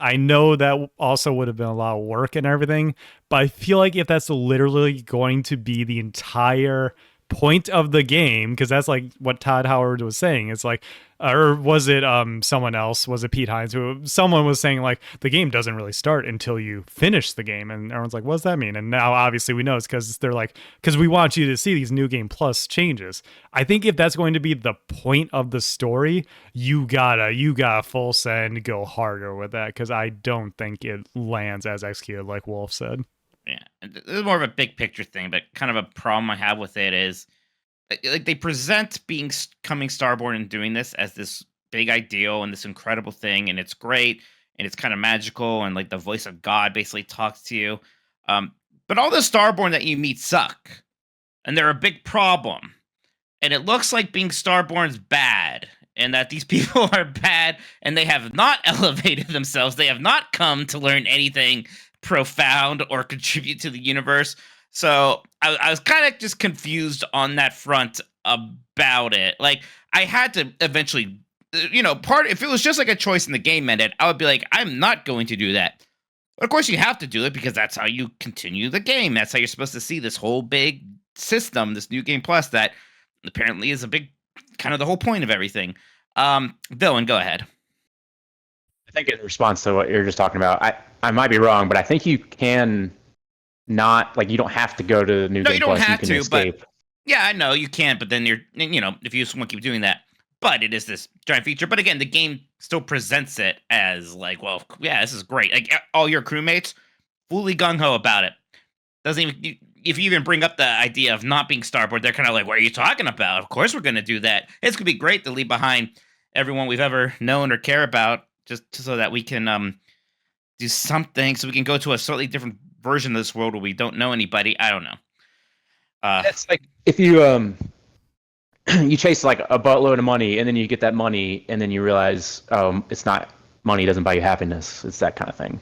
that also would have been a lot of work and everything. But I feel like if that's literally going to be the entire point of the game, because that's like what Todd Howard was saying, it's like, or was it someone else, was it Pete Hines, who someone was saying like the game doesn't really start until you finish the game, and everyone's like, what does that mean? And now obviously we know it's because they're like, because we want you to see these new game plus changes. I think if that's going to be the point of the story, you gotta full send, go harder with that, because I don't think it lands as executed, like Wolf said. Yeah, this is more of a big picture thing, but kind of a problem I have with it is, like, they present coming Starborn and doing this as this big ideal and this incredible thing, and it's great and it's kind of magical, and like the voice of God basically talks to you. But all the Starborn that you meet suck, and they're a big problem. And it looks like being Starborn's bad, and that these people are bad, and they have not elevated themselves. They have not come to learn anything profound or contribute to the universe. So I was kind of just confused on that front about it. Like, I had to eventually, if it was just like a choice in the game ended, I would be like, I'm not going to do that. Of course, you have to do it because that's how you continue the game. That's how you're supposed to see this whole big system, this new game plus that apparently is a big, kind of the whole point of everything. Dylan, go ahead. I think in response to what you're just talking about, I might be wrong, but I think you can not, like, you don't have to go to the new game plus. You can escape. But yeah, I know you can't, but then if you just want to keep doing that, but it is this giant feature. But again, the game still presents it as like, well, yeah, this is great. Like, all your crewmates fully gung ho about it. Doesn't even, if you even bring up the idea of not being Starboard, they're kind of like, what are you talking about? Of course we're going to do that. It's going to be great to leave behind everyone we've ever known or care about, just so that we can do something, so we can go to a slightly different version of this world where we don't know anybody. I don't know. It's like if you you chase like a buttload of money, and then you get that money, and then you realize it's not money doesn't buy you happiness. It's that kind of thing.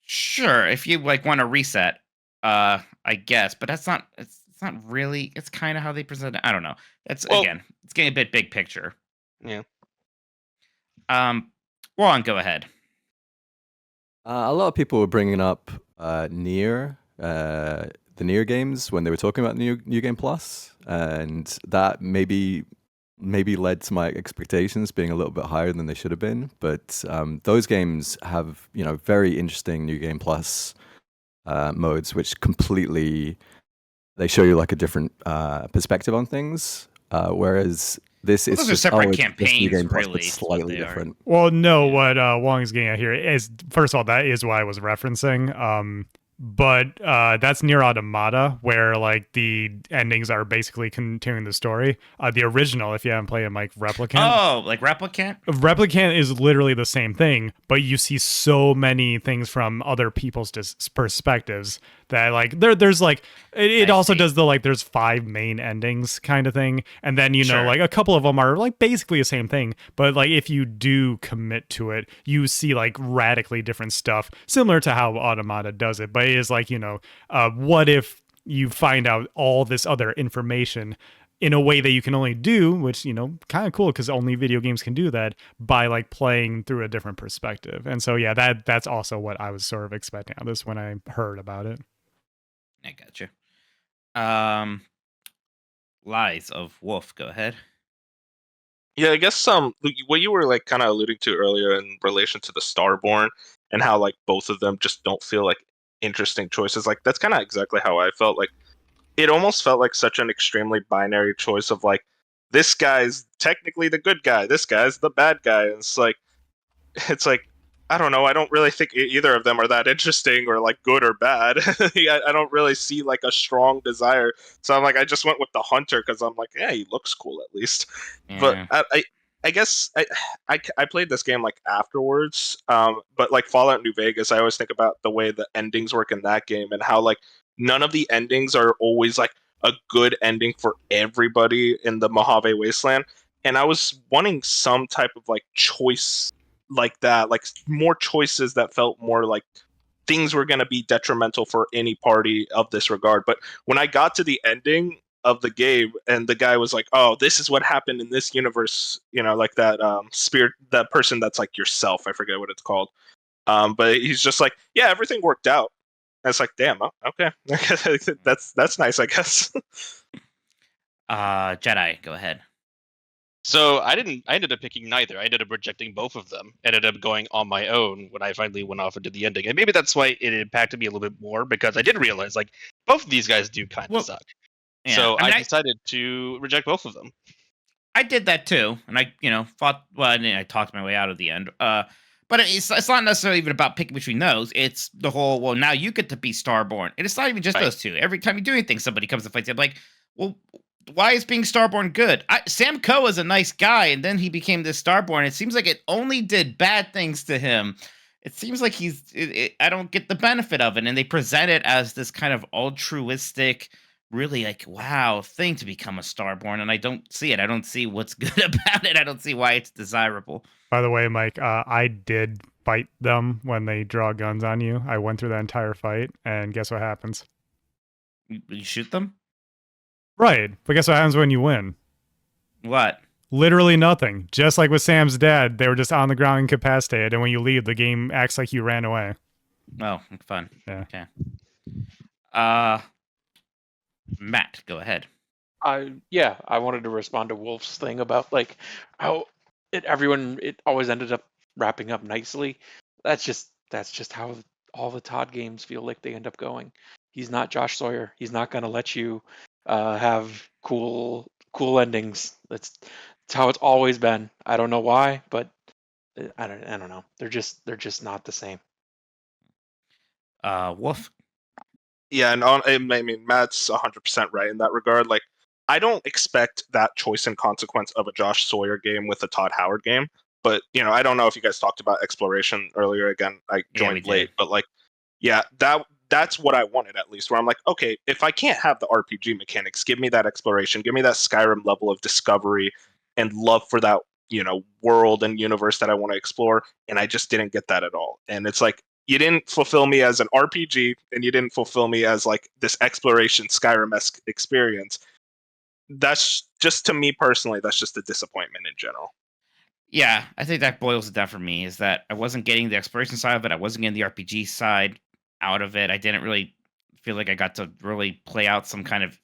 Sure, if you like want to reset, I guess, but that's not. It's not really. It's kind of how they present it. I don't know. Again, it's getting a bit big picture. Yeah. Juan, go ahead. A lot of people were bringing up Nier, the Nier games when they were talking about New Game Plus, and that maybe led to my expectations being a little bit higher than they should have been. But those games have very interesting New Game Plus modes, which completely they show you like a different perspective on things, whereas this is those just are separate it's campaigns, New Game Plus, really, but slightly different. Well, no, what Wong's getting at here is, first of all, that is what I was referencing. But that's Nier Automata, where like the endings are basically continuing the story. The original, if you haven't played it, Mike, Replicant. Oh, like Replicant? Replicant is literally the same thing, but you see so many things from other people's perspectives that like there's like it also does the like there's 5 main endings kind of thing, and then Sure. like a couple of them are like basically the same thing, but like if you do commit to it, you see like radically different stuff, similar to how Automata does it. But it is like what if you find out all this other information in a way that you can only do, which kind of cool because only video games can do that, by like playing through a different perspective. And so yeah, that's also what I was sort of expecting out of this when I heard about it. I gotcha. Lies of Wolf, go ahead. Yeah, I guess what you were like kind of alluding to earlier in relation to the Starborn and how like both of them just don't feel like interesting choices. Like that's kind of exactly how I felt. Like it almost felt like such an extremely binary choice of like this guy's technically the good guy, this guy's the bad guy. And it's like I don't know. I don't really think either of them are that interesting or like good or bad. I don't really see like a strong desire. So I'm like, I just went with the hunter because I'm like, yeah, he looks cool at least. Yeah. But I guess I played this game like afterwards, but like Fallout New Vegas, I always think about the way the endings work in that game and how like none of the endings are always like a good ending for everybody in the Mojave Wasteland. And I was wanting some type of like choice like that, like more choices that felt more like things were going to be detrimental for any party of this regard. But when I got to the ending of the game and the guy was like, "Oh, this is what happened in this universe," like that spirit, that person that's like yourself. I forget what it's called. But he's just like, "Yeah, everything worked out." And it's like, "Damn, okay, that's nice, I guess." Jedi, go ahead. So I ended up picking neither. I ended up rejecting both of them. Ended up going on my own when I finally went off and did the ending. And maybe that's why it impacted me a little bit more, because I did realize like both of these guys do kind of Well, suck. Yeah, So I mean, I decided to reject both of them. I did that too, and I fought. Well, I talked my way out of the end. But it's not necessarily even about picking between those. It's the whole, well, now you get to be Starborn, and it's not even just Right. those two. Every time you do anything, somebody comes and fights you. I'm like, well, why is being Starborn good? Sam Coe was a nice guy, and then he became this Starborn. It seems like it only did bad things to him. It seems like I don't get the benefit of it, and they present it as this kind of altruistic, really like wow thing to become a Starborn, and I don't see it. I don't see what's good about it. I don't see why it's desirable. By the way, Mike, I did fight them when they draw guns on you. I went through that entire fight, and guess what happens? You shoot them? Right, but guess what happens when you win? What? Literally nothing. Just like with Sam's dad, they were just on the ground incapacitated, and when you leave, the game acts like you ran away. Oh, fun. Yeah. Okay. Matt, go ahead. I wanted to respond to Wolf's thing about like how it always ended up wrapping up nicely. That's just how all the Todd games feel like they end up going. He's not Josh Sawyer. He's not gonna let you have cool endings. That's how it's always been. I don't know why, but I don't know. They're just not the same. Wolf. Yeah, and I mean, Matt's 100% right in that regard. Like, I don't expect that choice and consequence of a Josh Sawyer game with a Todd Howard game. But I don't know if you guys talked about exploration earlier. Again, I Yeah, we joined late, did. but like, yeah, that's what I wanted at least. Where I'm like, okay, if I can't have the RPG mechanics, give me that exploration, give me that Skyrim level of discovery and love for that world and universe that I want to explore. And I just didn't get that at all. And it's like, you didn't fulfill me as an RPG, and you didn't fulfill me as like this exploration Skyrim-esque experience. That's just, to me personally, that's just a disappointment in general. Yeah, I think that boils it down for me, is that I wasn't getting the exploration side of it. I wasn't getting the RPG side out of it. I didn't really feel like I got to really play out some kind of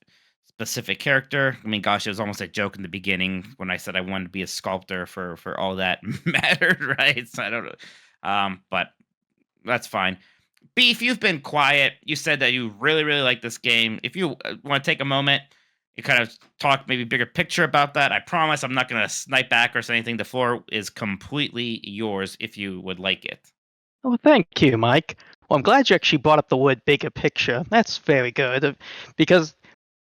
specific character. I mean, gosh, it was almost a joke in the beginning when I said I wanted to be a sculptor for all that mattered, right? So I don't know. But that's fine. Beef, you've been quiet. You said that you really, really like this game. If you want to take a moment, you kind of talk maybe bigger picture about that. I promise I'm not going to snipe back or say anything. The floor is completely yours if you would like it. Oh, thank you, Mike. Well, I'm glad you actually brought up the word bigger picture. That's very good, because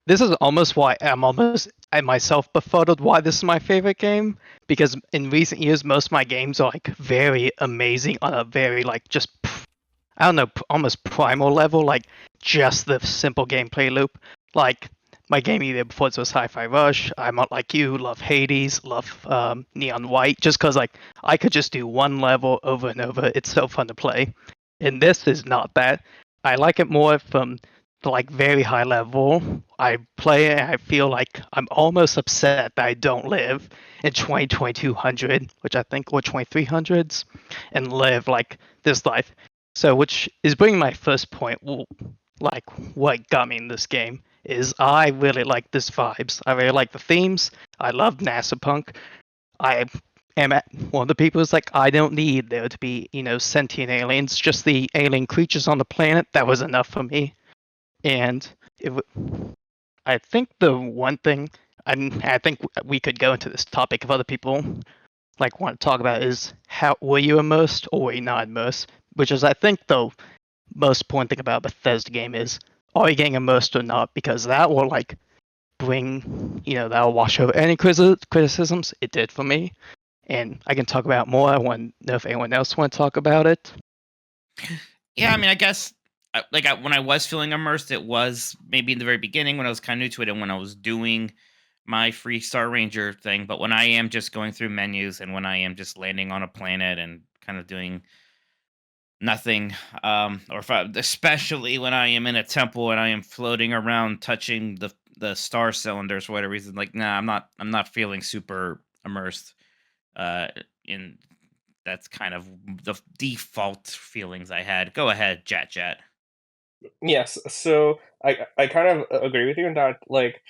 this is almost why I myself befuddled why this is my favorite game. Because in recent years, most of my games are like very amazing on a very like just I don't know, almost primal level, like just the simple gameplay loop. Like my game either before this was Hi-Fi Rush. I'm not like you, love Hades, love Neon White, just because like I could just do one level over and over. It's so fun to play. And this is not bad. I like it more from the like very high level. I play it and I feel like I'm almost upset that I don't live in 2200, which I think, or 2300s, and live like this life. So, which is bringing my first point, like what got me in this game is I really like this vibes. I really like the themes. I love NASA punk. I am one of the people who's like, I don't need there to be, sentient aliens, just the alien creatures on the planet. That was enough for me. And I think the one thing, and I think we could go into this topic if other people like want to talk about, is how were you immersed or were you not immersed? Which is, I think, the most important thing about a Bethesda game is, are you getting immersed or not? Because that will like that'll wash over any criticisms. It did for me, and I can talk about more. I want to know if anyone else want to talk about it. Yeah, I mean, I guess when I was feeling immersed, it was maybe in the very beginning when I was kind of new to it, and when I was doing my free Star Ranger thing. But when I am just going through menus, and when I am just landing on a planet and kind of doing nothing, or especially when I am in a temple and I am floating around, touching the star cylinders for whatever reason, like, nah, I'm not feeling super immersed. In That's kind of the default feelings I had. Go ahead, Chat. Yes, so I kind of agree with you in that, like,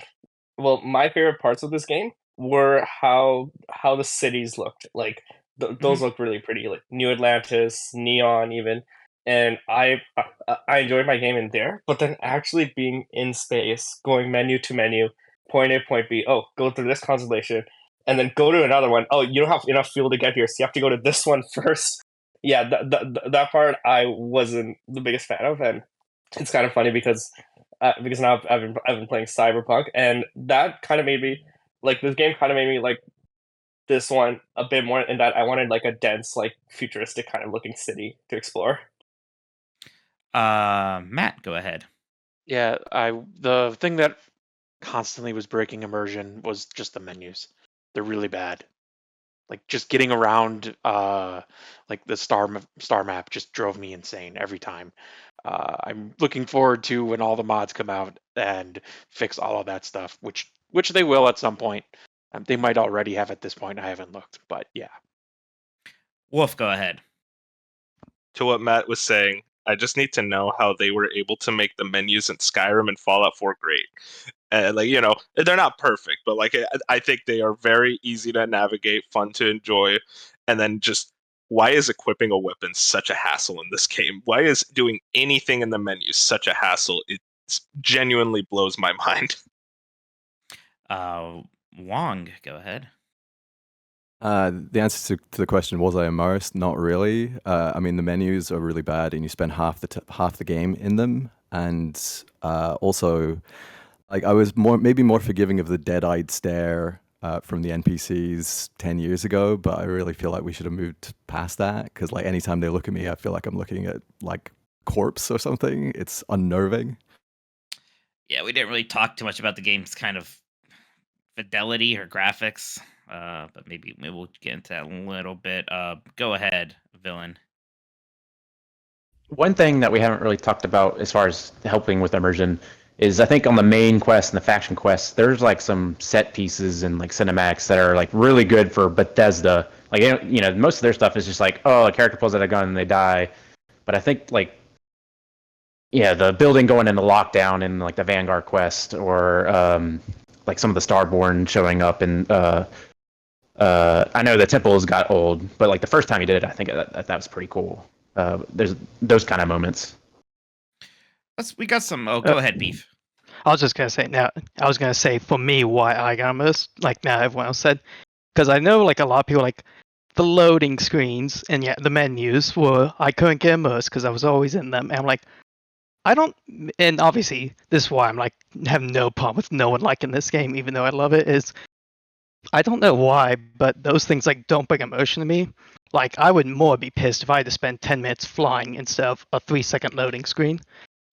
well, my favorite parts of this game were how the cities looked. Like those Mhm. look really pretty, like New Atlantis, Neon, even. And I enjoyed my game in there. But then actually being in space, going menu to menu, point A, point B. Oh, go through this constellation, and then go to another one. Oh, you don't have enough fuel to get here, so you have to go to this one first. Yeah, that part I wasn't the biggest fan of, and it's kind of funny because now I've been playing Cyberpunk, and that kind of made me like this game. Kind of made me like this one a bit more in that I wanted like a dense, like futuristic kind of looking city to explore. Matt, go ahead. Yeah, the thing that constantly was breaking immersion was just the menus. They're really bad. Like just getting around, like the star map just drove me insane every time. I'm looking forward to when all the mods come out and fix all of that stuff, which they will at some point. They might already have at this point. I haven't looked, but yeah. Wolf, go ahead. To what Matt was saying, I just need to know how they were able to make the menus in Skyrim and Fallout 4 great. Like, they're not perfect, but like I think they are very easy to navigate, fun to enjoy, and then just why is equipping a weapon such a hassle in this game? Why is doing anything in the menu such a hassle? It genuinely blows my mind. Wong, go ahead. The answer to the question, was I immersed? Not really. I mean, the menus are really bad, and you spend half the game in them. And also, like, I was maybe more forgiving of the dead-eyed stare from the NPCs 10 years ago, but I really feel like we should have moved past that, because like anytime they look at me, I feel like I'm looking at like corpse or something. It's unnerving. Yeah, we didn't really talk too much about the game's kind of fidelity or graphics, but maybe we'll get into that a little bit. Go ahead, villain. One thing that we haven't really talked about as far as helping with immersion is I think on the main quest and the faction quests, there's like some set pieces and like cinematics that are like really good for Bethesda. Like, most of their stuff is just like, oh, a character pulls out a gun and they die. But I think like, yeah, the building going into lockdown in like the Vanguard quest, or like some of the Starborn showing up, and I know the temples got old, but like the first time you did it, I think that was pretty cool. There's those kind of moments. We got some. Oh, go ahead, Beef. I was just gonna say now. I was gonna say for me why I got immersed, like now everyone else said, because I know like a lot of people like the loading screens and yeah the menus were I couldn't get immersed because I was always in them. And I'm like, I don't, and obviously this is why I'm like have no problem with no one liking this game, even though I love it. Is I don't know why, but those things like don't bring emotion to me. Like I would more be pissed if I had to spend 10 minutes flying instead of a 3-second loading screen.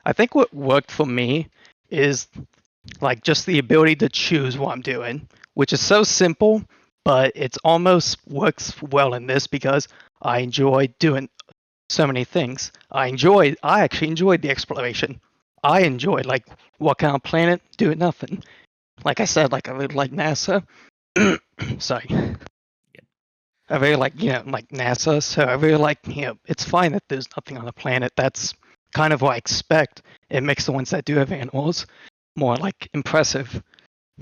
I think what worked for me is like just the ability to choose what I'm doing, which is so simple, but it's almost works well in this because I enjoy doing so many things. I actually enjoyed the exploration. I enjoyed like walking on a planet, doing nothing. Like I said, like I really like NASA. Sorry. I really like like NASA, so I really like it's fine that there's nothing on the planet. That's kind of what I expect. It makes the ones that do have animals more like impressive.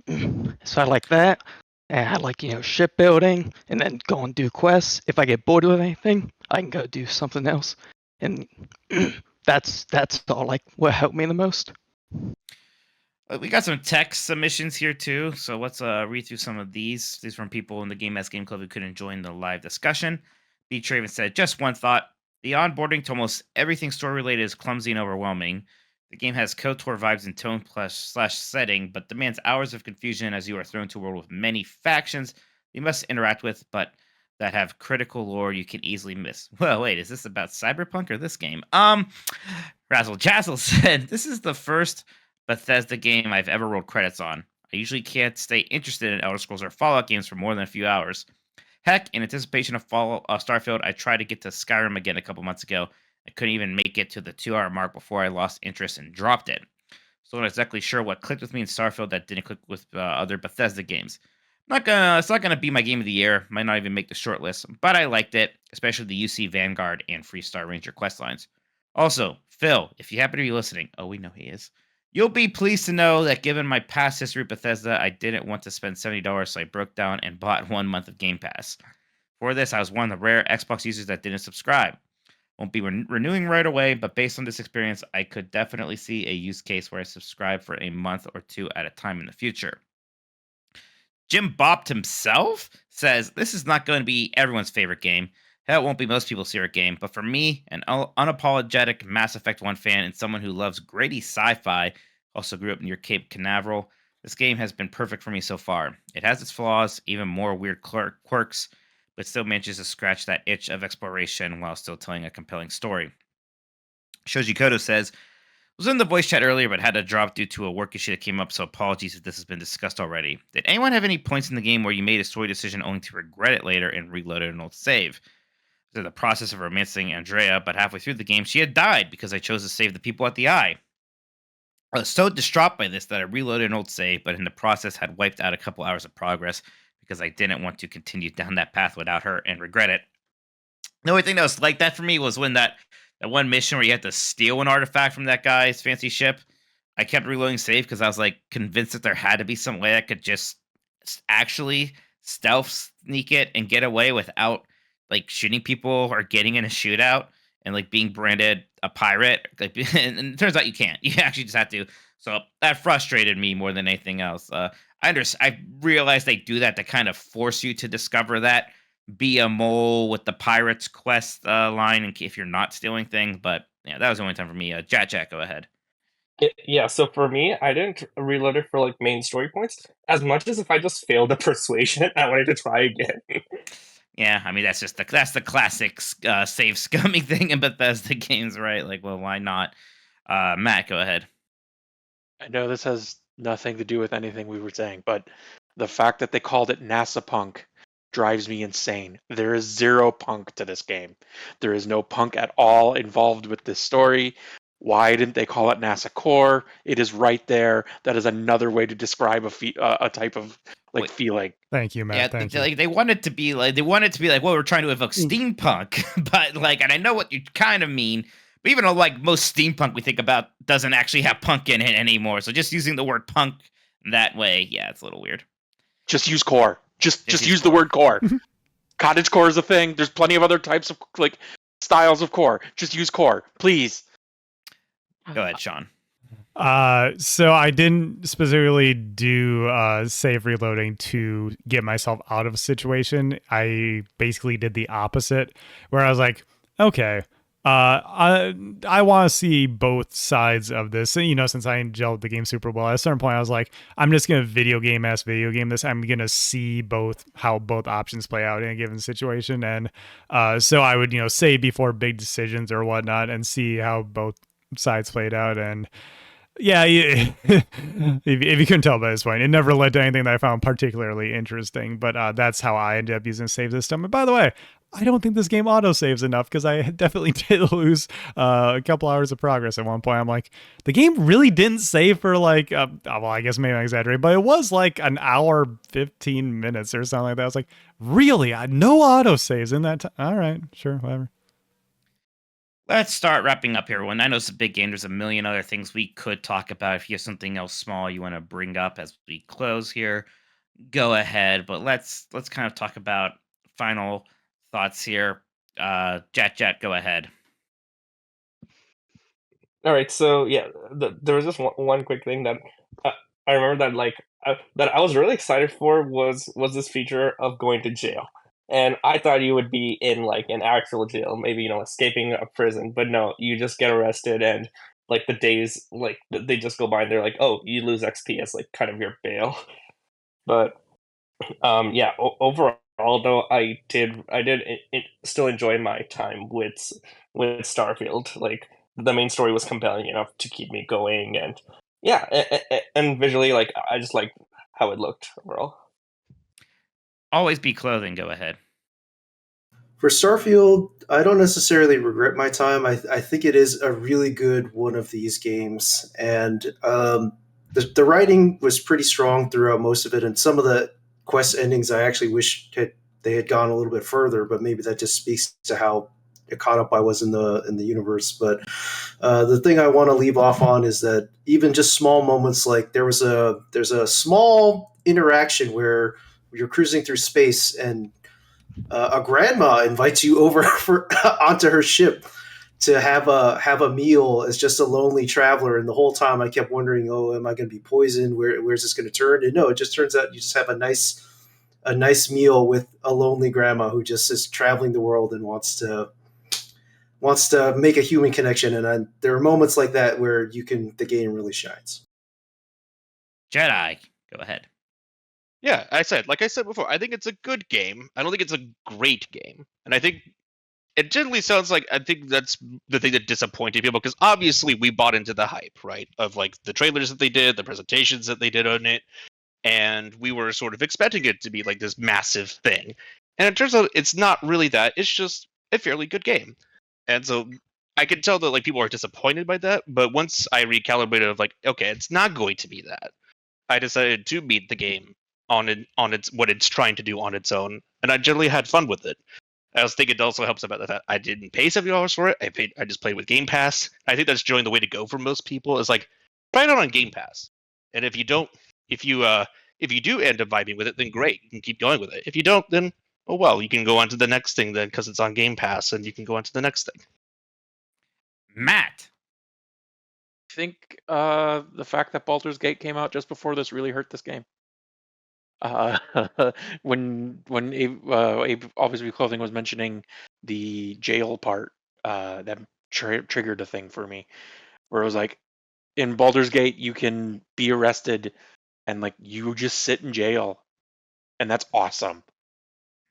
So I like that. And I like shipbuilding, and then go and do quests. If I get bored with anything, I can go do something else. And that's all like what helped me the most. We got some text submissions here too, so let's read through some of these. These from people in the Game Game Club who couldn't join the live discussion. B. Traven said, "Just one thought: the onboarding to almost everything story related is clumsy and overwhelming. The game has KOTOR vibes in tone plus slash setting, but demands hours of confusion as you are thrown to a world with many factions you must interact with, but that have critical lore you can easily miss. Well, wait, is this about Cyberpunk or this game? Razzle Jazzle said, this is the first Bethesda game I've ever rolled credits on. I usually can't stay interested in Elder Scrolls or Fallout games for more than a few hours. Heck, in anticipation of Starfield, I tried to get to Skyrim again a couple months ago. I couldn't even make it to the 2 hour mark before I lost interest and dropped it. So I'm not exactly sure what clicked with me in Starfield that didn't click with other Bethesda games. It's not gonna be my game of the year. Might not even make the short list, but I liked it, especially the UC Vanguard and Freestar Ranger quest lines. Also, Phil, if you happen to be listening, oh, we know he is. You'll be pleased to know that given my past history with Bethesda, I didn't want to spend $70, so I broke down and bought 1 month of Game Pass. For this, I was one of the rare Xbox users that didn't subscribe. Won't be renewing right away, but based on this experience, I could definitely see a use case where I subscribe for a month or two at a time in the future. Jim Bopt himself says, this is not going to be everyone's favorite game. Hell, it won't be most people's favorite game, but for me, an unapologetic Mass Effect 1 fan and someone who loves gritty sci-fi, also grew up near Cape Canaveral, this game has been perfect for me so far. It has its flaws, even more weird quirks, but still manages to scratch that itch of exploration while still telling a compelling story. Shoji Koto says, was in the voice chat earlier, but had to drop due to a work issue that came up, so apologies if this has been discussed already. Did anyone have any points in the game where you made a story decision only to regret it later and reloaded an old save? In the process of romancing Andrea, but halfway through the game, she had died because I chose to save the people at the Eye. I was so distraught by this that I reloaded an old save, but in the process had wiped out a couple hours of progress because I didn't want to continue down that path without her and regret it. The only thing that was like that for me was when that one mission where you had to steal an artifact from that guy's fancy ship. I kept reloading save because I was like convinced that there had to be some way I could just actually stealth sneak it and get away without like shooting people or getting in a shootout and like being branded a pirate. Like, and it turns out you can't. You actually just have to. So that frustrated me more than anything else. I realized they do that to kind of force you to discover that, be a mole with the pirates quest line, and if you're not stealing things. But yeah, that was the only time for me. Jack, go ahead. Yeah, so for me, I didn't reload it for like main story points as much as if I just failed the persuasion, I wanted to try again. Yeah, I mean that's the classic save scumming thing in Bethesda games, right? Like, well, why not? Matt, go ahead. I know this has nothing to do with anything we were saying, but the fact that they called it NASA Punk drives me insane. There is zero punk to this game. There is no punk at all involved with this story. Why didn't they call it NASA Core? It is right there. That is another way to describe a type of like Wait. feeling. Thank you, Matt. Yeah, Thank you. like they wanted to be like well, we're trying to evoke steampunk, but like, and I know what you kind of mean. But even though like most steampunk we think about doesn't actually have punk in it anymore, so just using the word punk that way, yeah, it's a little weird. Just use core. Just use use the word core. Cottage core is a thing. There's plenty of other types of like styles of core. Just use core, please. Go ahead, Sean. So I didn't specifically do save reloading to get myself out of a situation. I basically did the opposite, where I was like, okay, I want to see both sides of this. You know, since I enjoyed the game super well, at a certain point, I was like, I'm just gonna video game this. I'm gonna see how both options play out in a given situation, and so I would save before big decisions or whatnot, and see how both sides played out. And yeah, if you couldn't tell by this point, it never led to anything that I found particularly interesting. But that's how I ended up using the save system. And by the way, I don't think this game auto saves enough because I definitely did lose a couple hours of progress at one point. I'm like, the game really didn't save for like, well, I guess maybe I exaggerate, but it was like an hour, 15 minutes or something like that. I was like, really? No auto saves in that time? All right, sure, whatever. Let's start wrapping up here. When I know it's a big game, there's a million other things we could talk about. If you have something else small you want to bring up as we close here, go ahead. But let's kind of talk about final thoughts here. Jack, go ahead. All right, so yeah, there was just one quick thing that I remember that that I was really excited for was this feature of going to jail. And I thought you would be in like an actual jail, maybe escaping a prison, but no, you just get arrested and like the days like they just go by and they're like, oh, you lose XP as like kind of your bail. But yeah, overall though, I did still enjoy my time with Starfield. Like the main story was compelling enough to keep me going, and yeah, and visually, like I just liked how it looked overall. Always be clothing. Go ahead. For Starfield, I don't necessarily regret my time. I think it is a really good one of these games, and the writing was pretty strong throughout most of it. And some of the quest endings, I actually wish they had gone a little bit further, but maybe that just speaks to how caught up I was in the universe. But the thing I want to leave off on is that even just small moments, like there's a small interaction where you're cruising through space and a grandma invites you over onto her ship to have a meal as just a lonely traveler. And the whole time I kept wondering, oh, am I going to be poisoned? Where's this going to turn? And no, it just turns out you just have a nice meal with a lonely grandma who just is traveling the world and wants to make a human connection. And there are moments like that where the game really shines. Jedi, go ahead. Yeah, like I said before, I think it's a good game. I don't think it's a great game, and I think it generally sounds like I think that's the thing that disappointed people because obviously we bought into the hype, right? Of like the trailers that they did, the presentations that they did on it, and we were sort of expecting it to be like this massive thing. And it turns out it's not really that. It's just a fairly good game. And so I can tell that like people are disappointed by that, but once I recalibrated of like, okay, it's not going to be that. I decided to beat the game on its what it's trying to do on its own, and I generally had fun with it. I also think it also helps about the fact I didn't pay $70 for it. I just played with Game Pass. I think that's generally the way to go for most people. Is like try it out on Game Pass, and if you don't, if you do end up vibing with it, then great, you can keep going with it. If you don't, then oh well, you can go on to the next thing then because it's on Game Pass, and you can go on to the next thing. Matt. I think the fact that Baldur's Gate came out just before this really hurt this game. Uh, when Abe obviously Clothing was mentioning the jail part, that triggered a thing for me, where it was like, in Baldur's Gate you can be arrested and like you just sit in jail, and that's awesome.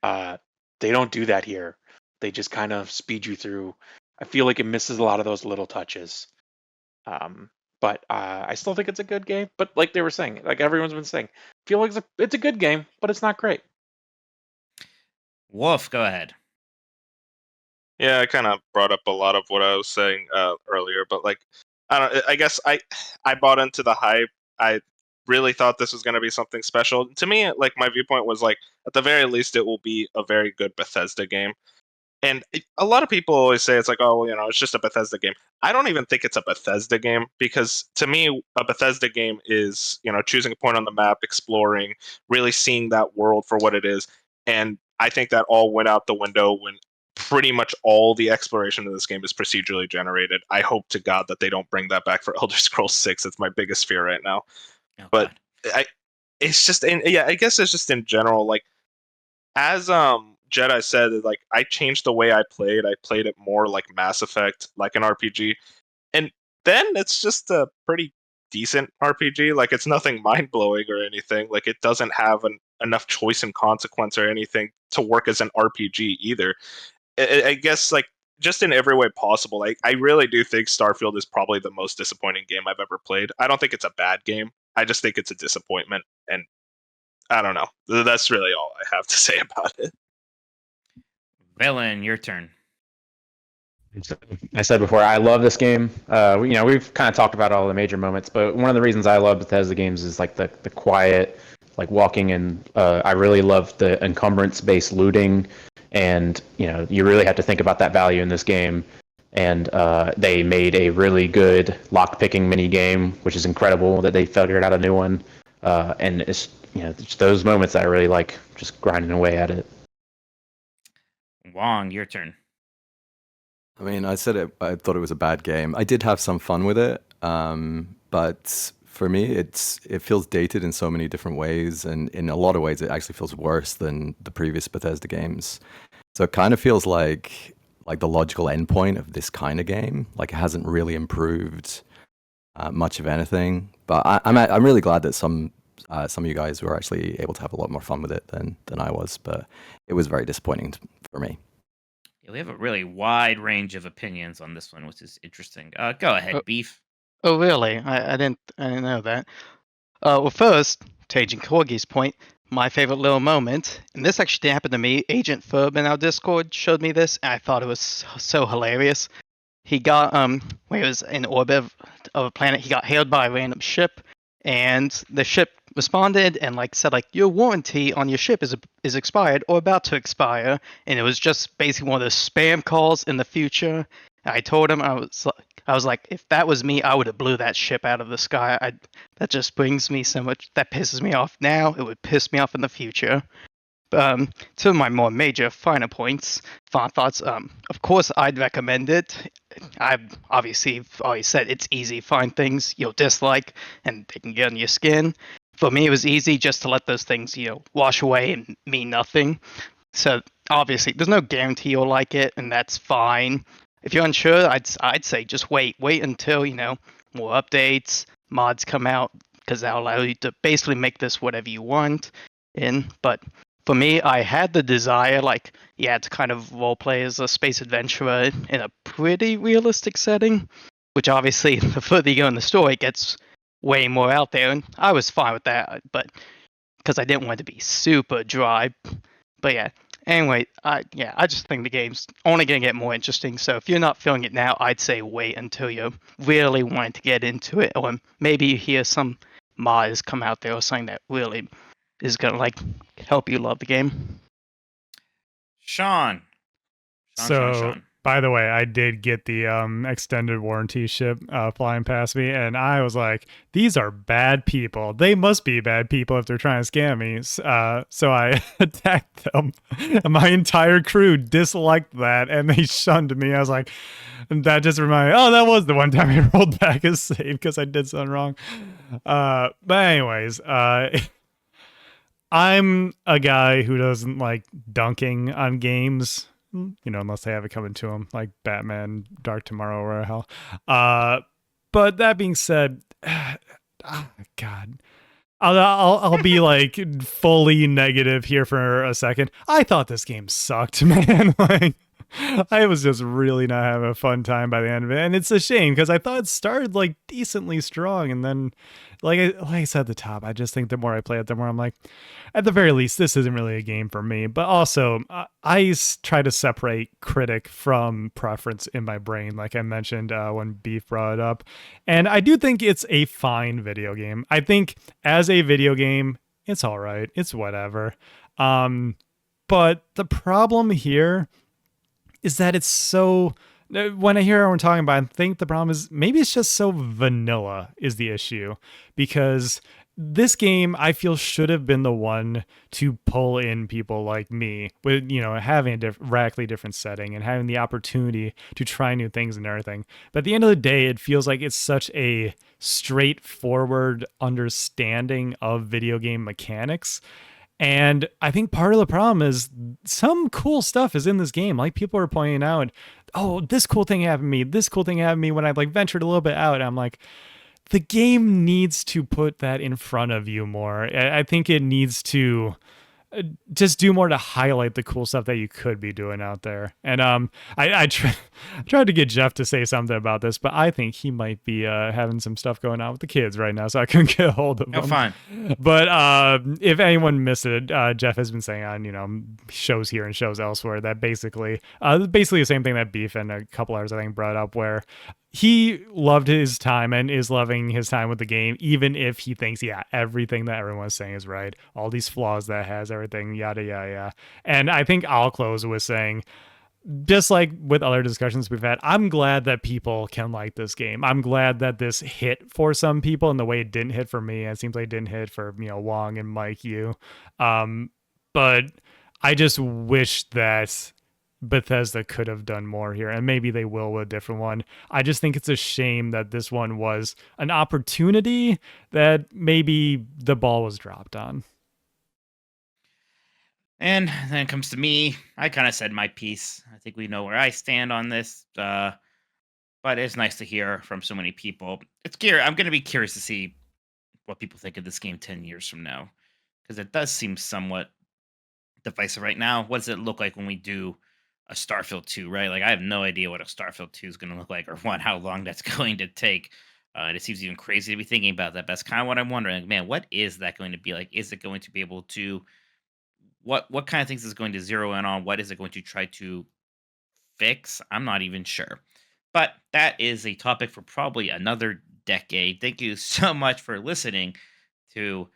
They don't do that here. They just kind of speed you through. I feel like it misses a lot of those little touches. But I still think it's a good game. But like they were saying, like everyone's been saying, I feel like it's a good game, but it's not great. Wolf, go ahead. Yeah, I kind of brought up a lot of what I was saying earlier, but like, I guess I bought into the hype. I really thought this was going to be something special. To me, like my viewpoint was like, at the very least, it will be a very good Bethesda game. And a lot of people always say it's like, oh, well, it's just a Bethesda game. I don't even think it's a Bethesda game because to me, a Bethesda game is, choosing a point on the map, exploring, really seeing that world for what it is. And I think that all went out the window when pretty much all the exploration of this game is procedurally generated. I hope to God that they don't bring that back for Elder Scrolls 6. It's my biggest fear right now. Oh, But God. it's just, I guess it's just in general, like, as Jedi said, like I changed the way I played. I played it more like Mass Effect, like an RPG, and then it's just a pretty decent RPG. Like it's nothing mind blowing or anything. Like it doesn't have enough choice and consequence or anything to work as an RPG either. I guess like just in every way possible. I really do think Starfield is probably the most disappointing game I've ever played. I don't think it's a bad game. I just think it's a disappointment, and I don't know. That's really all I have to say about it. Villain, your turn. I said before, I love this game. We've kind of talked about all the major moments, but one of the reasons I love Bethesda games is like the quiet, like walking in. I really love the encumbrance-based looting, and you really have to think about that value in this game. And they made a really good lock-picking mini game, which is incredible that they figured out a new one. And it's those moments that I really like, just grinding away at it. Wong, your turn. I mean, I said it. I thought it was a bad game. I did have some fun with it, but for me, it feels dated in so many different ways, and in a lot of ways, it actually feels worse than the previous Bethesda games. So it kind of feels like the logical endpoint of this kind of game. Like it hasn't really improved much of anything. But I'm really glad that some of you guys were actually able to have a lot more fun with it than I was. But it was very disappointing for me. Yeah, we have a really wide range of opinions on this one, which is interesting. Go ahead, Beef. Oh, really? I didn't know that. Well, first, to Agent Corgi's point, my favorite little moment, and this actually happened to me. Agent Ferb in our Discord showed me this, and I thought it was so hilarious. He got when he was in orbit of a planet, he got hailed by a random ship, and the ship responded and said your warranty on your ship is expired or about to expire, and it was just basically one of those spam calls in the future. I told him I was like, if that was me, I would have blew that ship out of the sky. That just brings me so much. That pisses me off now. It would piss me off in the future. To my more major finer points, font thoughts. Of course, I'd recommend it. I've obviously already said it's easy. Find things you'll dislike, and they can get on your skin. For me, it was easy just to let those things, wash away and mean nothing. So obviously, there's no guarantee you'll like it, and that's fine. If you're unsure, I'd say just wait until more updates, mods come out, because that'll allow you to basically make this whatever you want. But for me, I had the desire, to kind of roleplay as a space adventurer in a pretty realistic setting, which obviously, the further you go in the story, it gets way more out there, and I was fine with that, but because I didn't want it to be super dry. But yeah, anyway, I just think the game's only going to get more interesting, so if you're not feeling it now, I'd say wait until you're really wanting to get into it, or maybe you hear some mods come out there or something that really is gonna help you love the game. Sean. So, by the way, I did get the extended warranty ship flying past me, and I was like, these are bad people. They must be bad people if they're trying to scam me. So I attacked them. My entire crew disliked that, and they shunned me. I was like, and that just reminded me, oh, that was the one time I rolled back a save because I did something wrong. But anyways, I'm a guy who doesn't like dunking on games, unless they have it coming to them, like Batman, Dark Tomorrow, or hell. But that being said, God, I'll be like fully negative here for a second. I thought this game sucked, man. I was just really not having a fun time by the end of it, and it's a shame because I thought it started decently strong, and then, like I said at the top, I just think the more I play it, the more I'm like, at the very least, this isn't really a game for me. But also, I try to separate critic from preference in my brain, like I mentioned when Beef brought it up, and I do think it's a fine video game. I think as a video game, it's all right. It's whatever. But the problem here is that it's so, when I hear everyone talking about it, I think the problem is maybe it's just so vanilla is the issue, because this game I feel should have been the one to pull in people like me with, having a radically different setting and having the opportunity to try new things and everything. But at the end of the day, it feels like it's such a straightforward understanding of video game mechanics. And I think part of the problem is some cool stuff is in this game. Like people are pointing out, oh, this cool thing happened to me. This cool thing happened to me when I ventured a little bit out. I'm like, the game needs to put that in front of you more. I think it needs to just do more to highlight the cool stuff that you could be doing out there. And I tried to get Jeff to say something about this, but I think he might be having some stuff going on with the kids right now, so I couldn't get a hold of him. Oh, fine. But if anyone missed it, Jeff has been saying on shows here and shows elsewhere that basically the same thing that Beef and a couple others I think brought up, where he loved his time and is loving his time with the game, even if he thinks, everything that everyone's saying is right. All these flaws that it has, everything, yada, yada, yada. And I think I'll close with saying, just like with other discussions we've had, I'm glad that people can like this game. I'm glad that this hit for some people in the way it didn't hit for me. It seems like it didn't hit for, Wong and Mike, you. But I just wish that Bethesda could have done more here, and maybe they will with a different one. I just think it's a shame that this one was an opportunity that maybe the ball was dropped on. And then it comes to me. I kind of said my piece. I think we know where I stand on this. But but it's nice to hear from so many people. I'm going to be curious to see what people think of this game 10 years from now, because it does seem somewhat divisive right now. What does it look like when we do a Starfield 2, right? Like, I have no idea what a Starfield 2 is going to look like, or how long that's going to take. And it seems even crazy to be thinking about that. But that's kind of what I'm wondering. Like, man, what is that going to be like? Is it going to be able to what kind of things is going to zero in on? What is it going to try to fix? I'm not even sure. But that is a topic for probably another decade. Thank you so much for listening to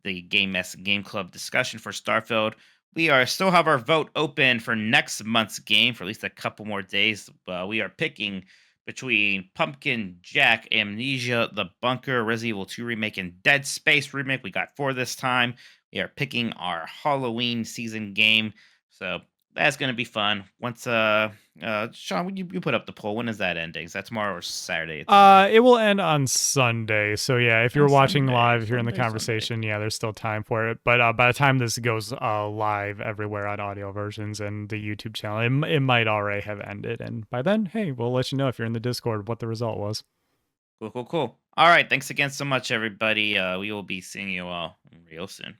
the Game Mess Game Club discussion for Starfield. We are still have our vote open for next month's game for at least a couple more days. We are picking between Pumpkin Jack, Amnesia, The Bunker, Resident Evil 2 remake, and Dead Space remake. We got 4 this time. We are picking our Halloween season game. So that's going to be fun. Once Sean, you put up the poll. When is that ending? Is that tomorrow or Saturday? It will end on Sunday. So yeah, if you're On watching Sunday, live, if you're in the Sunday. conversation, yeah, there's still time for it. But by the time this goes live everywhere on audio versions and the YouTube channel, it might already have ended. And by then, hey, we'll let you know if you're in the Discord what the result was. Cool. All right. Thanks again so much, everybody. We will be seeing you all real soon.